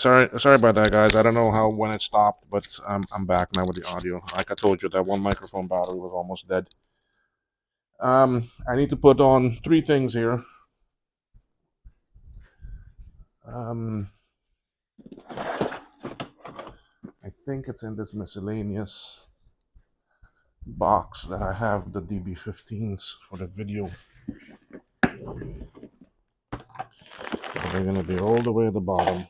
sorry about that, guys. I don't know how when it stopped, but I'm back now with the audio. Like I told you, that one microphone battery was almost dead. I need to put on three things here. I think it's in this miscellaneous box that I have the DB15s for the video. They're gonna be all the way at the bottom.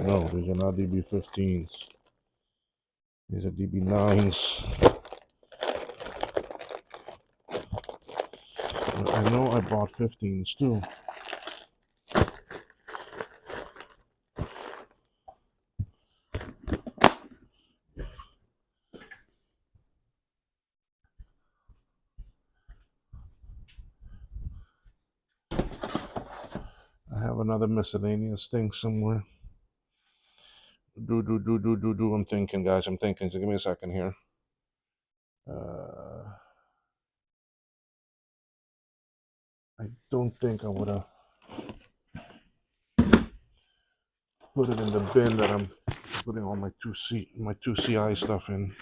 No, these are not DB15s. These are DB9s. I know I bought 15s too. I have another miscellaneous thing somewhere. I'm thinking, guys. I'm thinking. So give me a second here. I don't think I would have put it in the bin that I'm putting all my 2CI stuff in.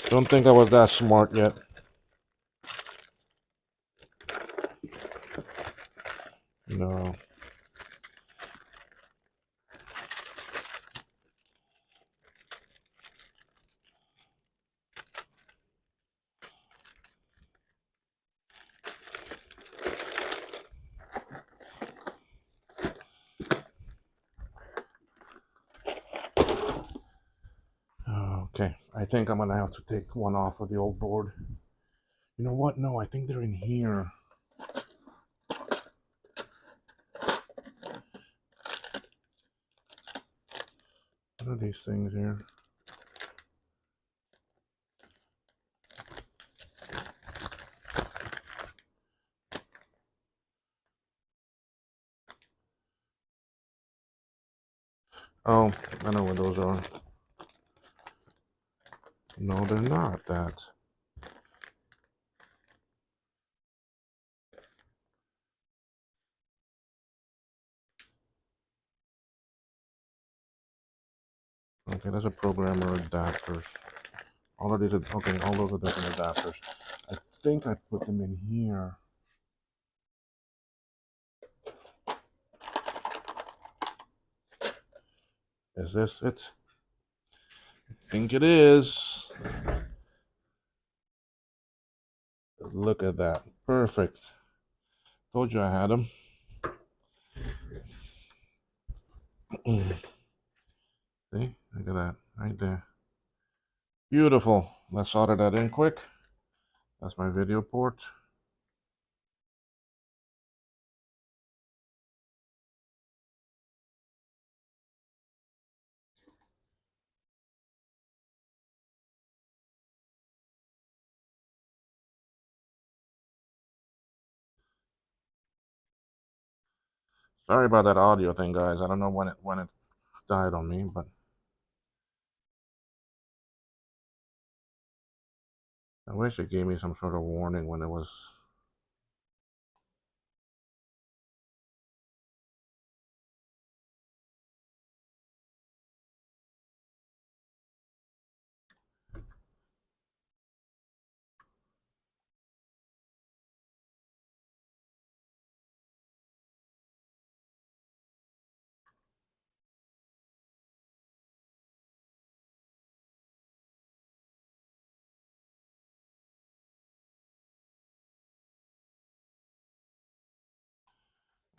Don't think I was that smart yet. No. Okay, I think I'm gonna have to take one off of the old board. You know what? No, I think they're in here. What are these things here? Oh, I know what those are. No, they're not that. Okay, that's a programmer adapters. All of these are, okay, all those are different adapters. I think I put them in here. Is this it? I think it is. Look at that. Perfect. Told you I had them. See? Look at that. Right there. Beautiful. Let's solder that in quick. That's my video port. Sorry about that audio thing, guys. I don't know when it died on me, but I wish it gave me some sort of warning when it was.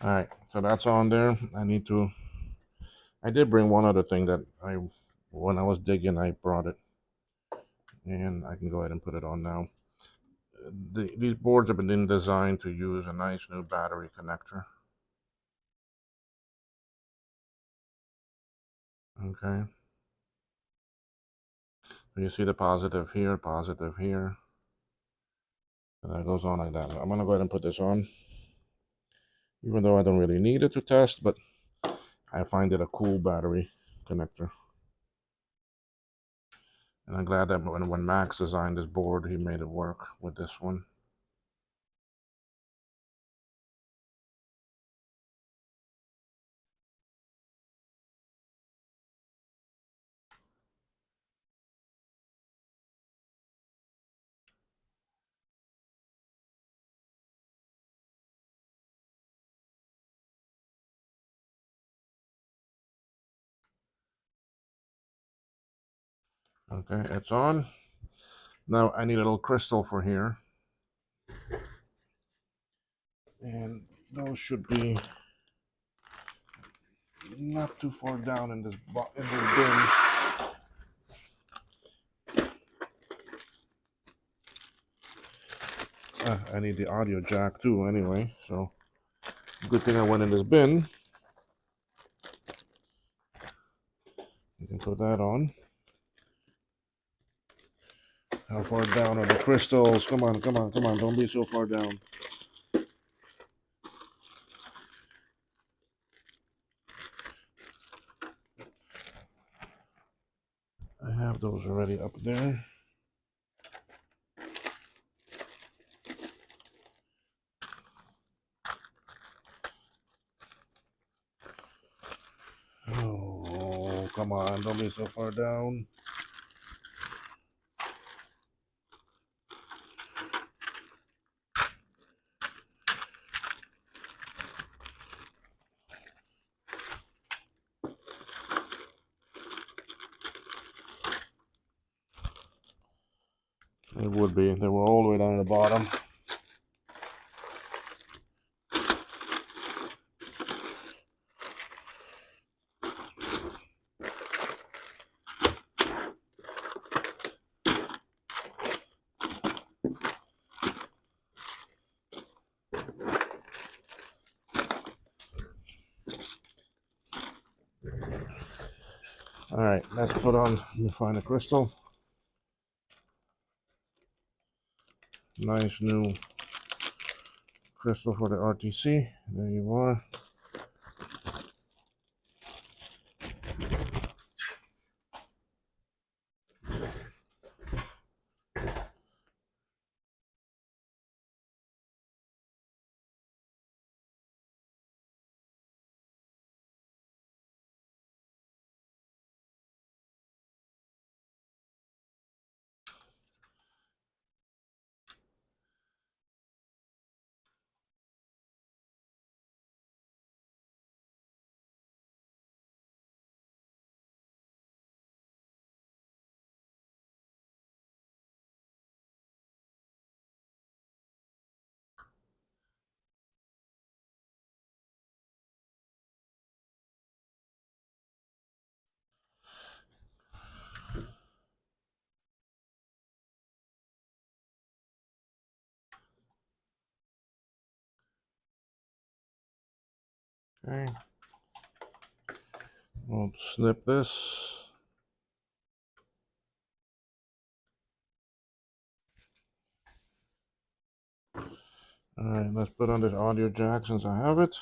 All right, so that's on there. I did bring one other thing that when I was digging, I brought it, and I can go ahead and put it on now. These boards have been designed to use a nice new battery connector. Okay. So you see the positive here, and that goes on like that. I'm gonna go ahead and put this on, even though I don't really need it to test, but I find it a cool battery connector. And I'm glad that when Max designed this board, he made it work with this one. Okay, it's on. Now I need a little crystal for here. And those should be not too far down in this bin. I need the audio jack too anyway, so good thing I went in this bin. You can put that on. How far down are the crystals? Come on, come on, come on, don't be so far down. I have those already up there. Oh, come on, don't be so far down. It would be. They were all the way down at the bottom. All right, let's put on, let me find a crystal. Nice new crystal for the RTC. There you are. Okay. We'll snip this. All right, let's put on this audio jack since I have it.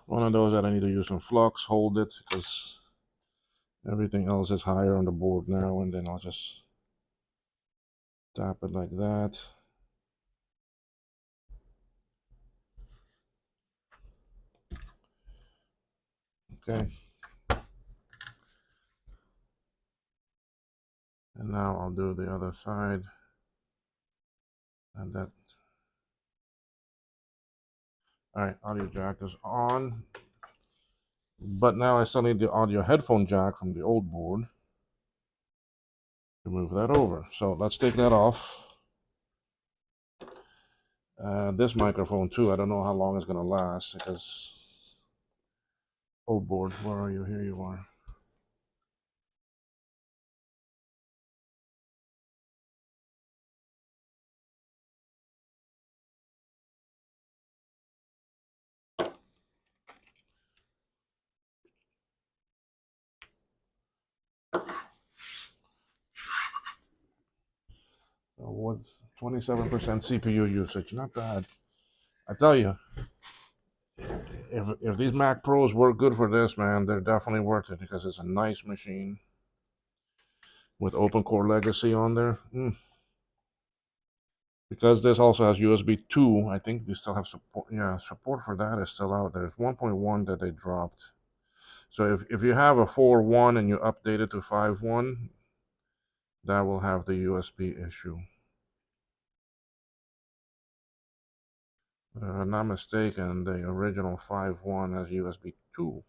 One of those that I need to use some flux, hold it, because everything else is higher on the board now, and then I'll just tap it like that. Okay. And now I'll do the other side. And that. All right, audio jack is on. But now I still need the audio headphone jack from the old board to move that over. So let's take that off. This microphone too, I don't know how long it's gonna last because old board, where are you? Here you are. What's 27% CPU usage? Not bad. I tell you, if these Mac Pros work good for this, man, they're definitely worth it because it's a nice machine with Open Core Legacy on there. Because this also has USB 2, I think they still have support. Yeah, support for that is still out there. There's 1.1 that they dropped. So if you have a 4.1 and you update it to 5.1, that will have the USB issue. If I'm not mistaken, the original 5.1 has USB 2.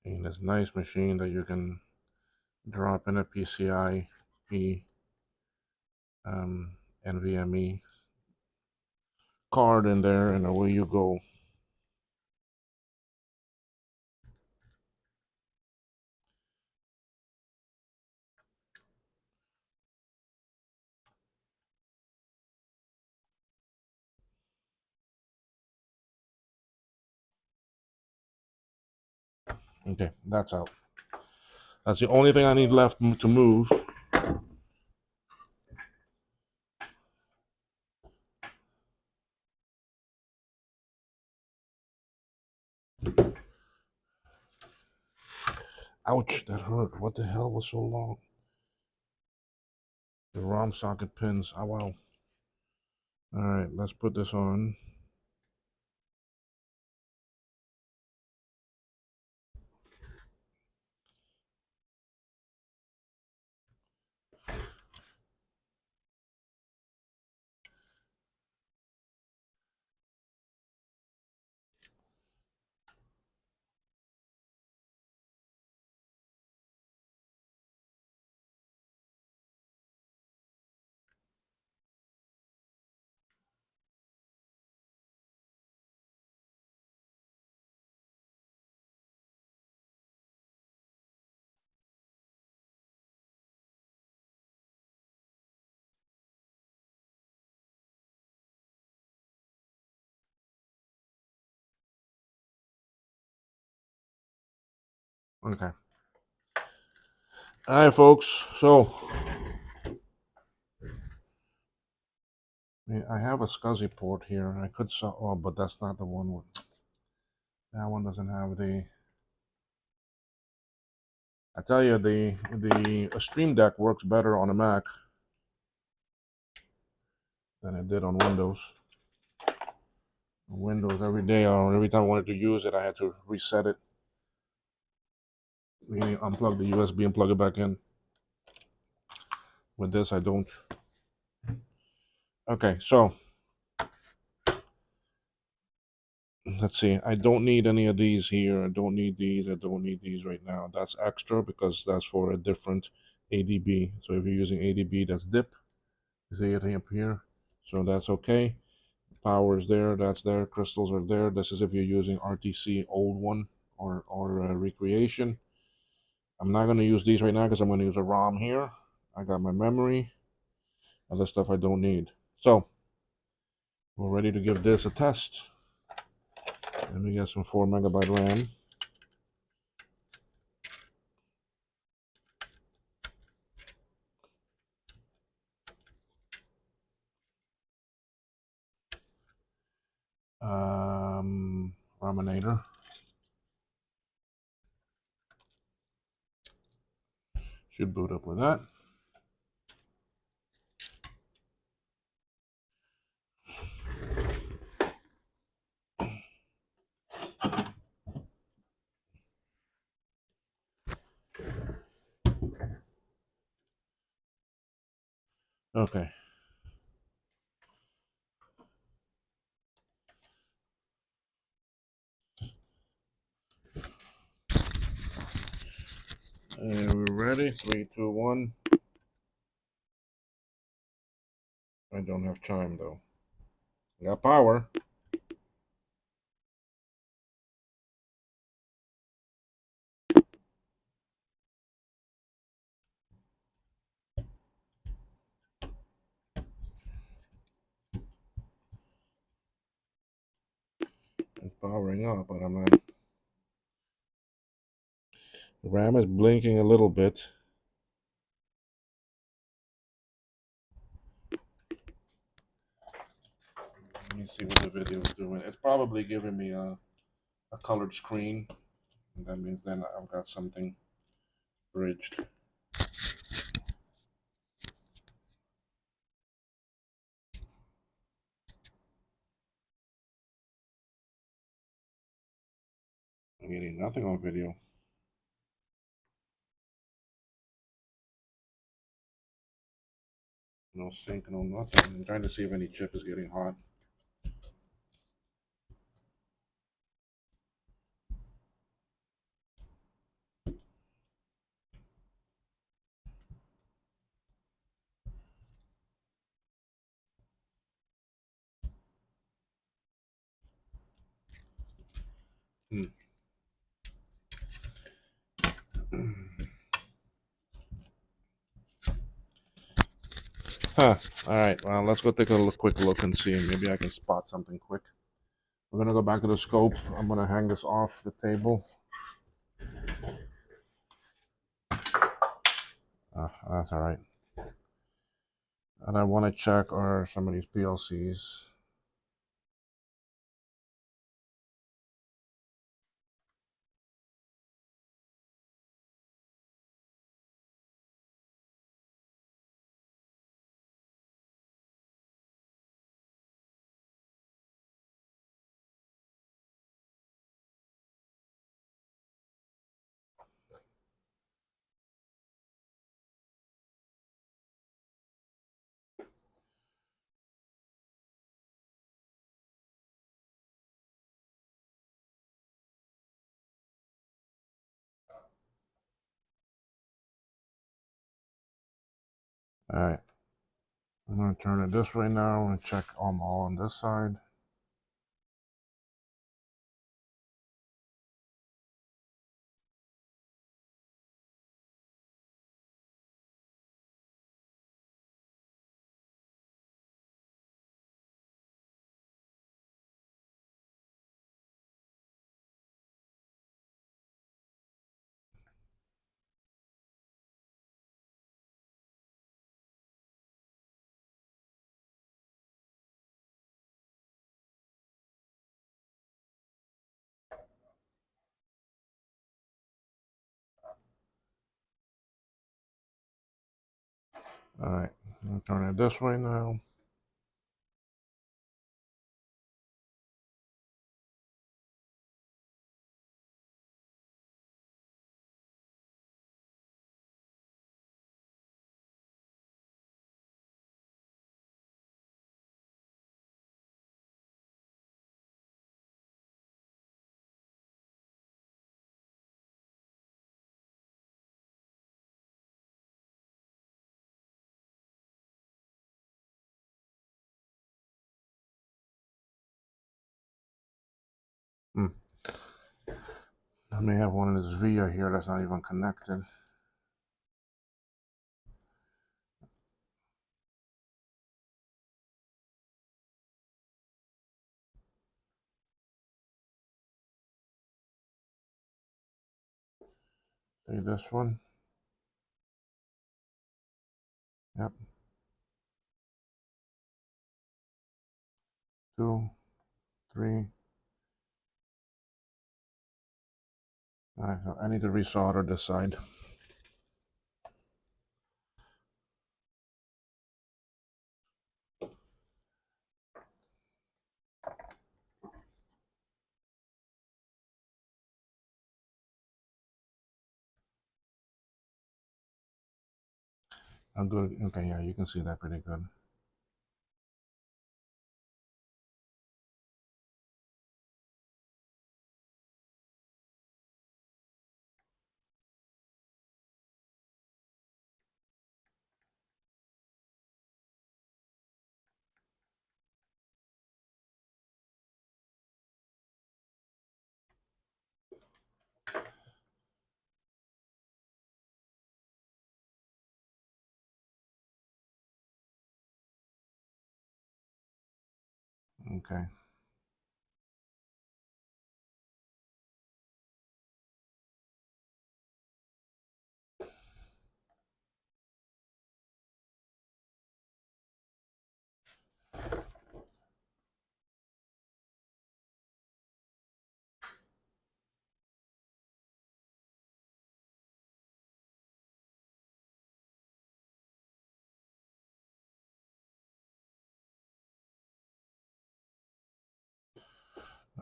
And it's a nice machine that you can drop in a PCI NVMe card in there, and away you go. Okay, that's out. That's the only thing I need left to move. Ouch, that hurt. What the hell was so long? The ROM socket pins. Oh, wow. All right, let's put this on. Okay. All right, folks. So I have a SCSI port here. I could sell, oh, but that's not the one. That one doesn't have the. I tell you, the Stream Deck works better on a Mac than it did on Windows. Windows every day, or every time I wanted to use it, I had to reset it. Meaning unplug the USB and plug it back in. With this, I don't. Okay, so let's see. I don't need any of these here. I don't need these. I don't need these right now. That's extra because that's for a different ADB. So if you're using ADB, that's DIP. You see it up here. So that's okay. Power is there. That's there. Crystals are there. This is if you're using RTC old one or recreation. I'm not going to use these right now because I'm going to use a ROM here. I got my memory. Other stuff I don't need. So we're ready to give this a test. Let me get some 4 megabyte RAM. Raminator. Should boot up with that. Okay. We're ready. 3, 2, 1. I don't have time though. Got power. It's powering up, but I'm not. The RAM is blinking a little bit. Let me see what the video is doing. It's probably giving me a colored screen. And that means then I've got something bridged. I'm getting nothing on video. No sync, no nothing. I'm trying to see if any chip is getting hot. Hmm. Huh. All right. Well, let's go take a quick look and see. Maybe I can spot something quick. We're gonna go back to the scope. I'm gonna hang this off the table. That's all right. And I want to check are some of these PLCs. All right. I'm gonna turn it this way now and check them all on this side. All right. I'm gonna turn it this way now. Hmm. I may have one of this via here that's not even connected. See this one? Yep. 2, 3. All right. So I need to resolder this side. I'm good. Okay, yeah, you can see that pretty good. Okay.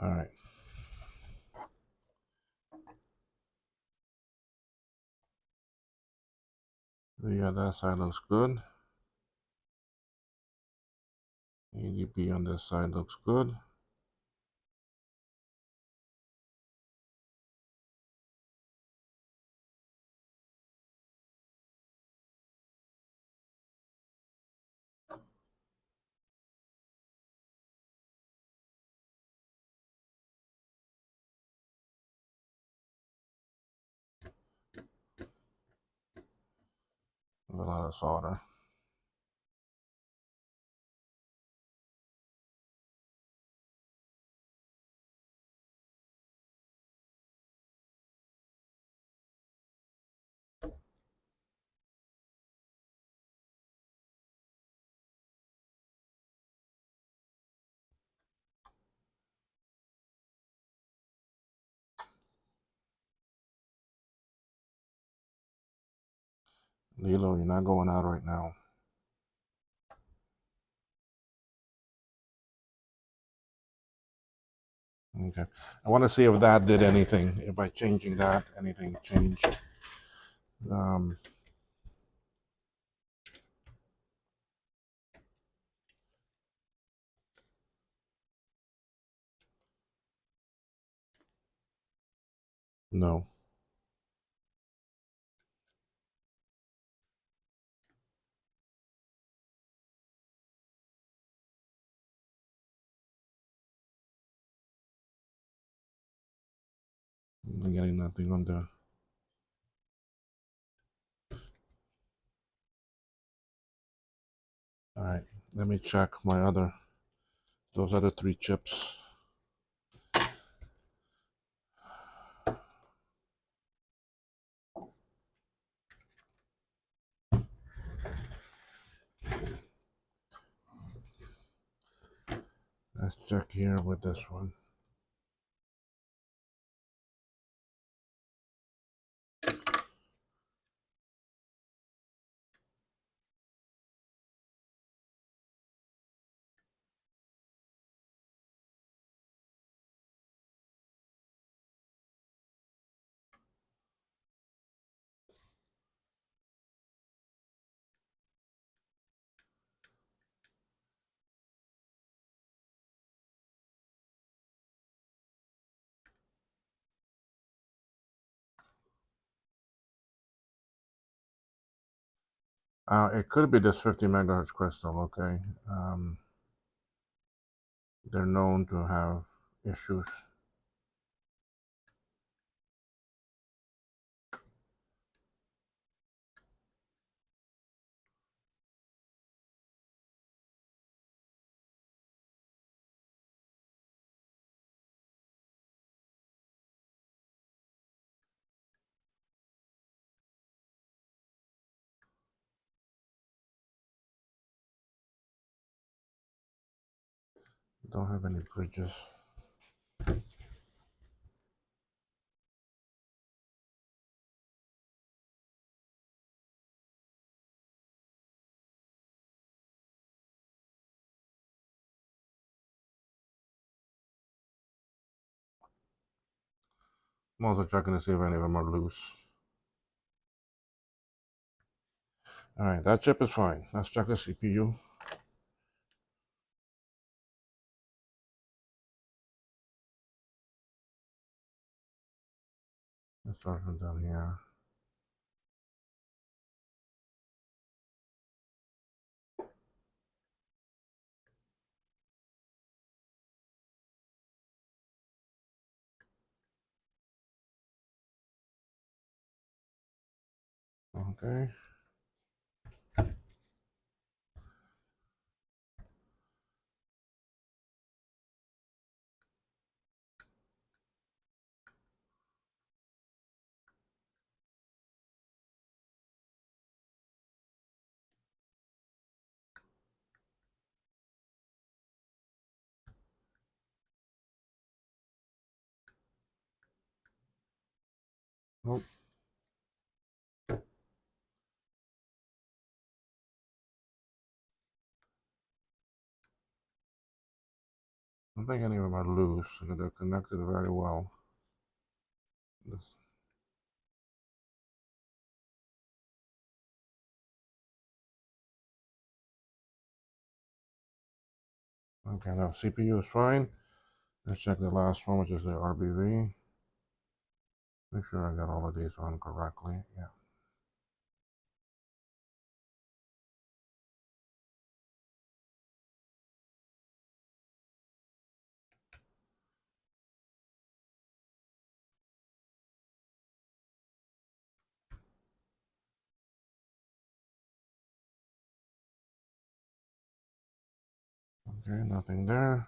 All right. Yeah, that side looks good. ADP on this side looks good. A lot of solder. Lilo, you're not going out right now. Okay. I want to see if that did anything. If by changing that, anything changed. Um, no. I'm getting nothing on the. All right. Let me check my other. Those other three chips. Let's check here with this one. It could be this 50 megahertz crystal, okay? They're known to have issues. Don't have any bridges. I'm also checking to see if any of them are loose. All right, that chip is fine. Let's check the CPU. Let's start from down here. Okay. Nope. I don't think any of them are loose. They're connected very well. This. Okay, now CPU is fine. Let's check the last one, which is the RBV. Make sure I got all of these on correctly. Yeah. Okay, nothing there.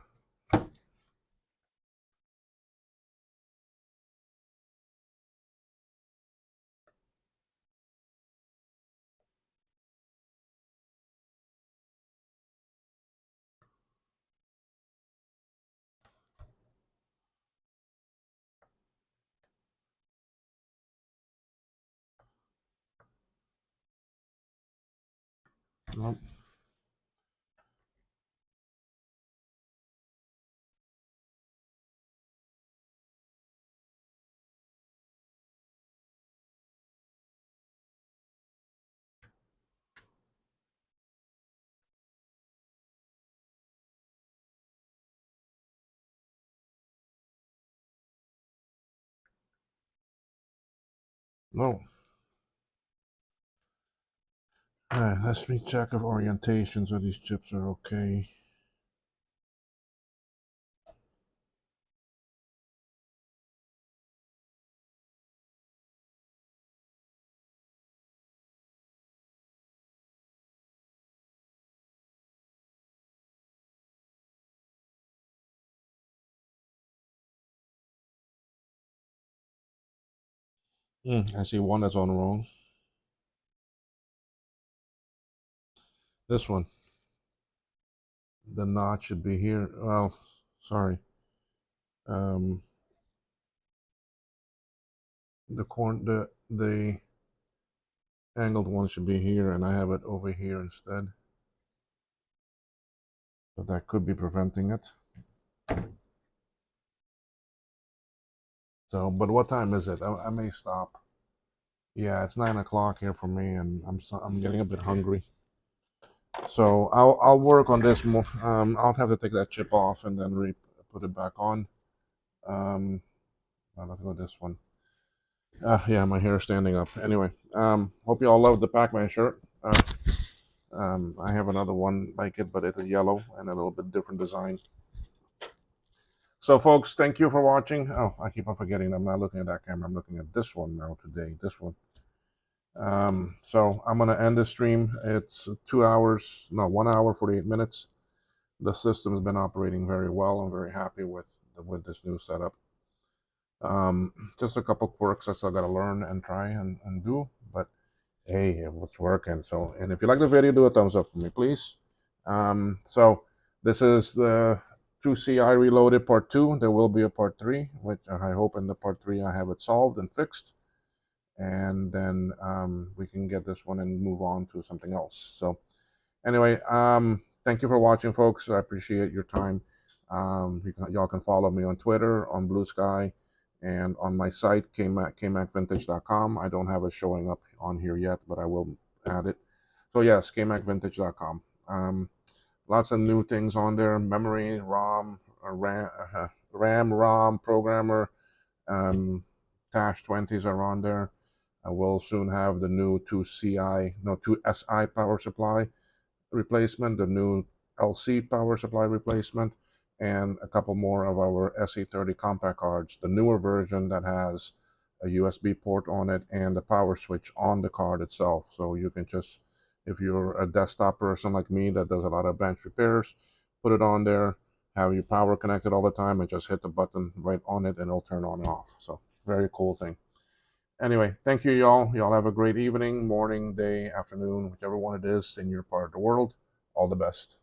Nope. No. Alright, let's me check if orientations of these chips are okay. I see one that's on wrong. This one. The notch should be here. Well, sorry. Um, the angled one should be here, and I have it over here instead. So that could be preventing it. So, but what time is it? I may stop. Yeah, it's 9 o'clock here for me, and I'm getting a bit hungry. So I'll work on this more. I'll have to take that chip off and then put it back on. Now let's go this one. Yeah, my hair is standing up. Anyway, hope you all love the Pac-Man shirt. I have another one like it, but it's a yellow and a little bit different design. So, folks, thank you for watching. Oh, I keep on forgetting. I'm not looking at that camera. I'm looking at this one now today. This one. So I'm gonna end the stream. It's 2 hours, no, 1 hour 48 minutes. The system has been operating very well. I'm very happy with this new setup. Just a couple quirks I still got to learn and try and do, but hey, it's working. So, and if you like the video, do a thumbs up for me, please. So this is the IIci Reloaded Part 2. There will be a Part 3, which I hope in the Part 3 I have it solved and fixed, and then we can get this one and move on to something else. So anyway, thank you for watching, folks. I appreciate your time. Y'all can follow me on Twitter, on Blue Sky, and on my site, kmacvintage.com. I don't have it showing up on here yet, but I will add it. So yes, kmacvintage.com. Lots of new things on there: memory, ROM, RAM, ROM, programmer, Tash 20s are on there. We'll soon have the new 2SI power supply replacement, the new LC power supply replacement, and a couple more of our SE30 compact cards, the newer version that has a USB port on it and the power switch on the card itself. So you can just, if you're a desktop person like me that does a lot of bench repairs, put it on there, have your power connected all the time, and just hit the button right on it and it'll turn on and off. So very cool thing. Anyway, thank you, y'all. Y'all have a great evening, morning, day, afternoon, whichever one it is in your part of the world. All the best.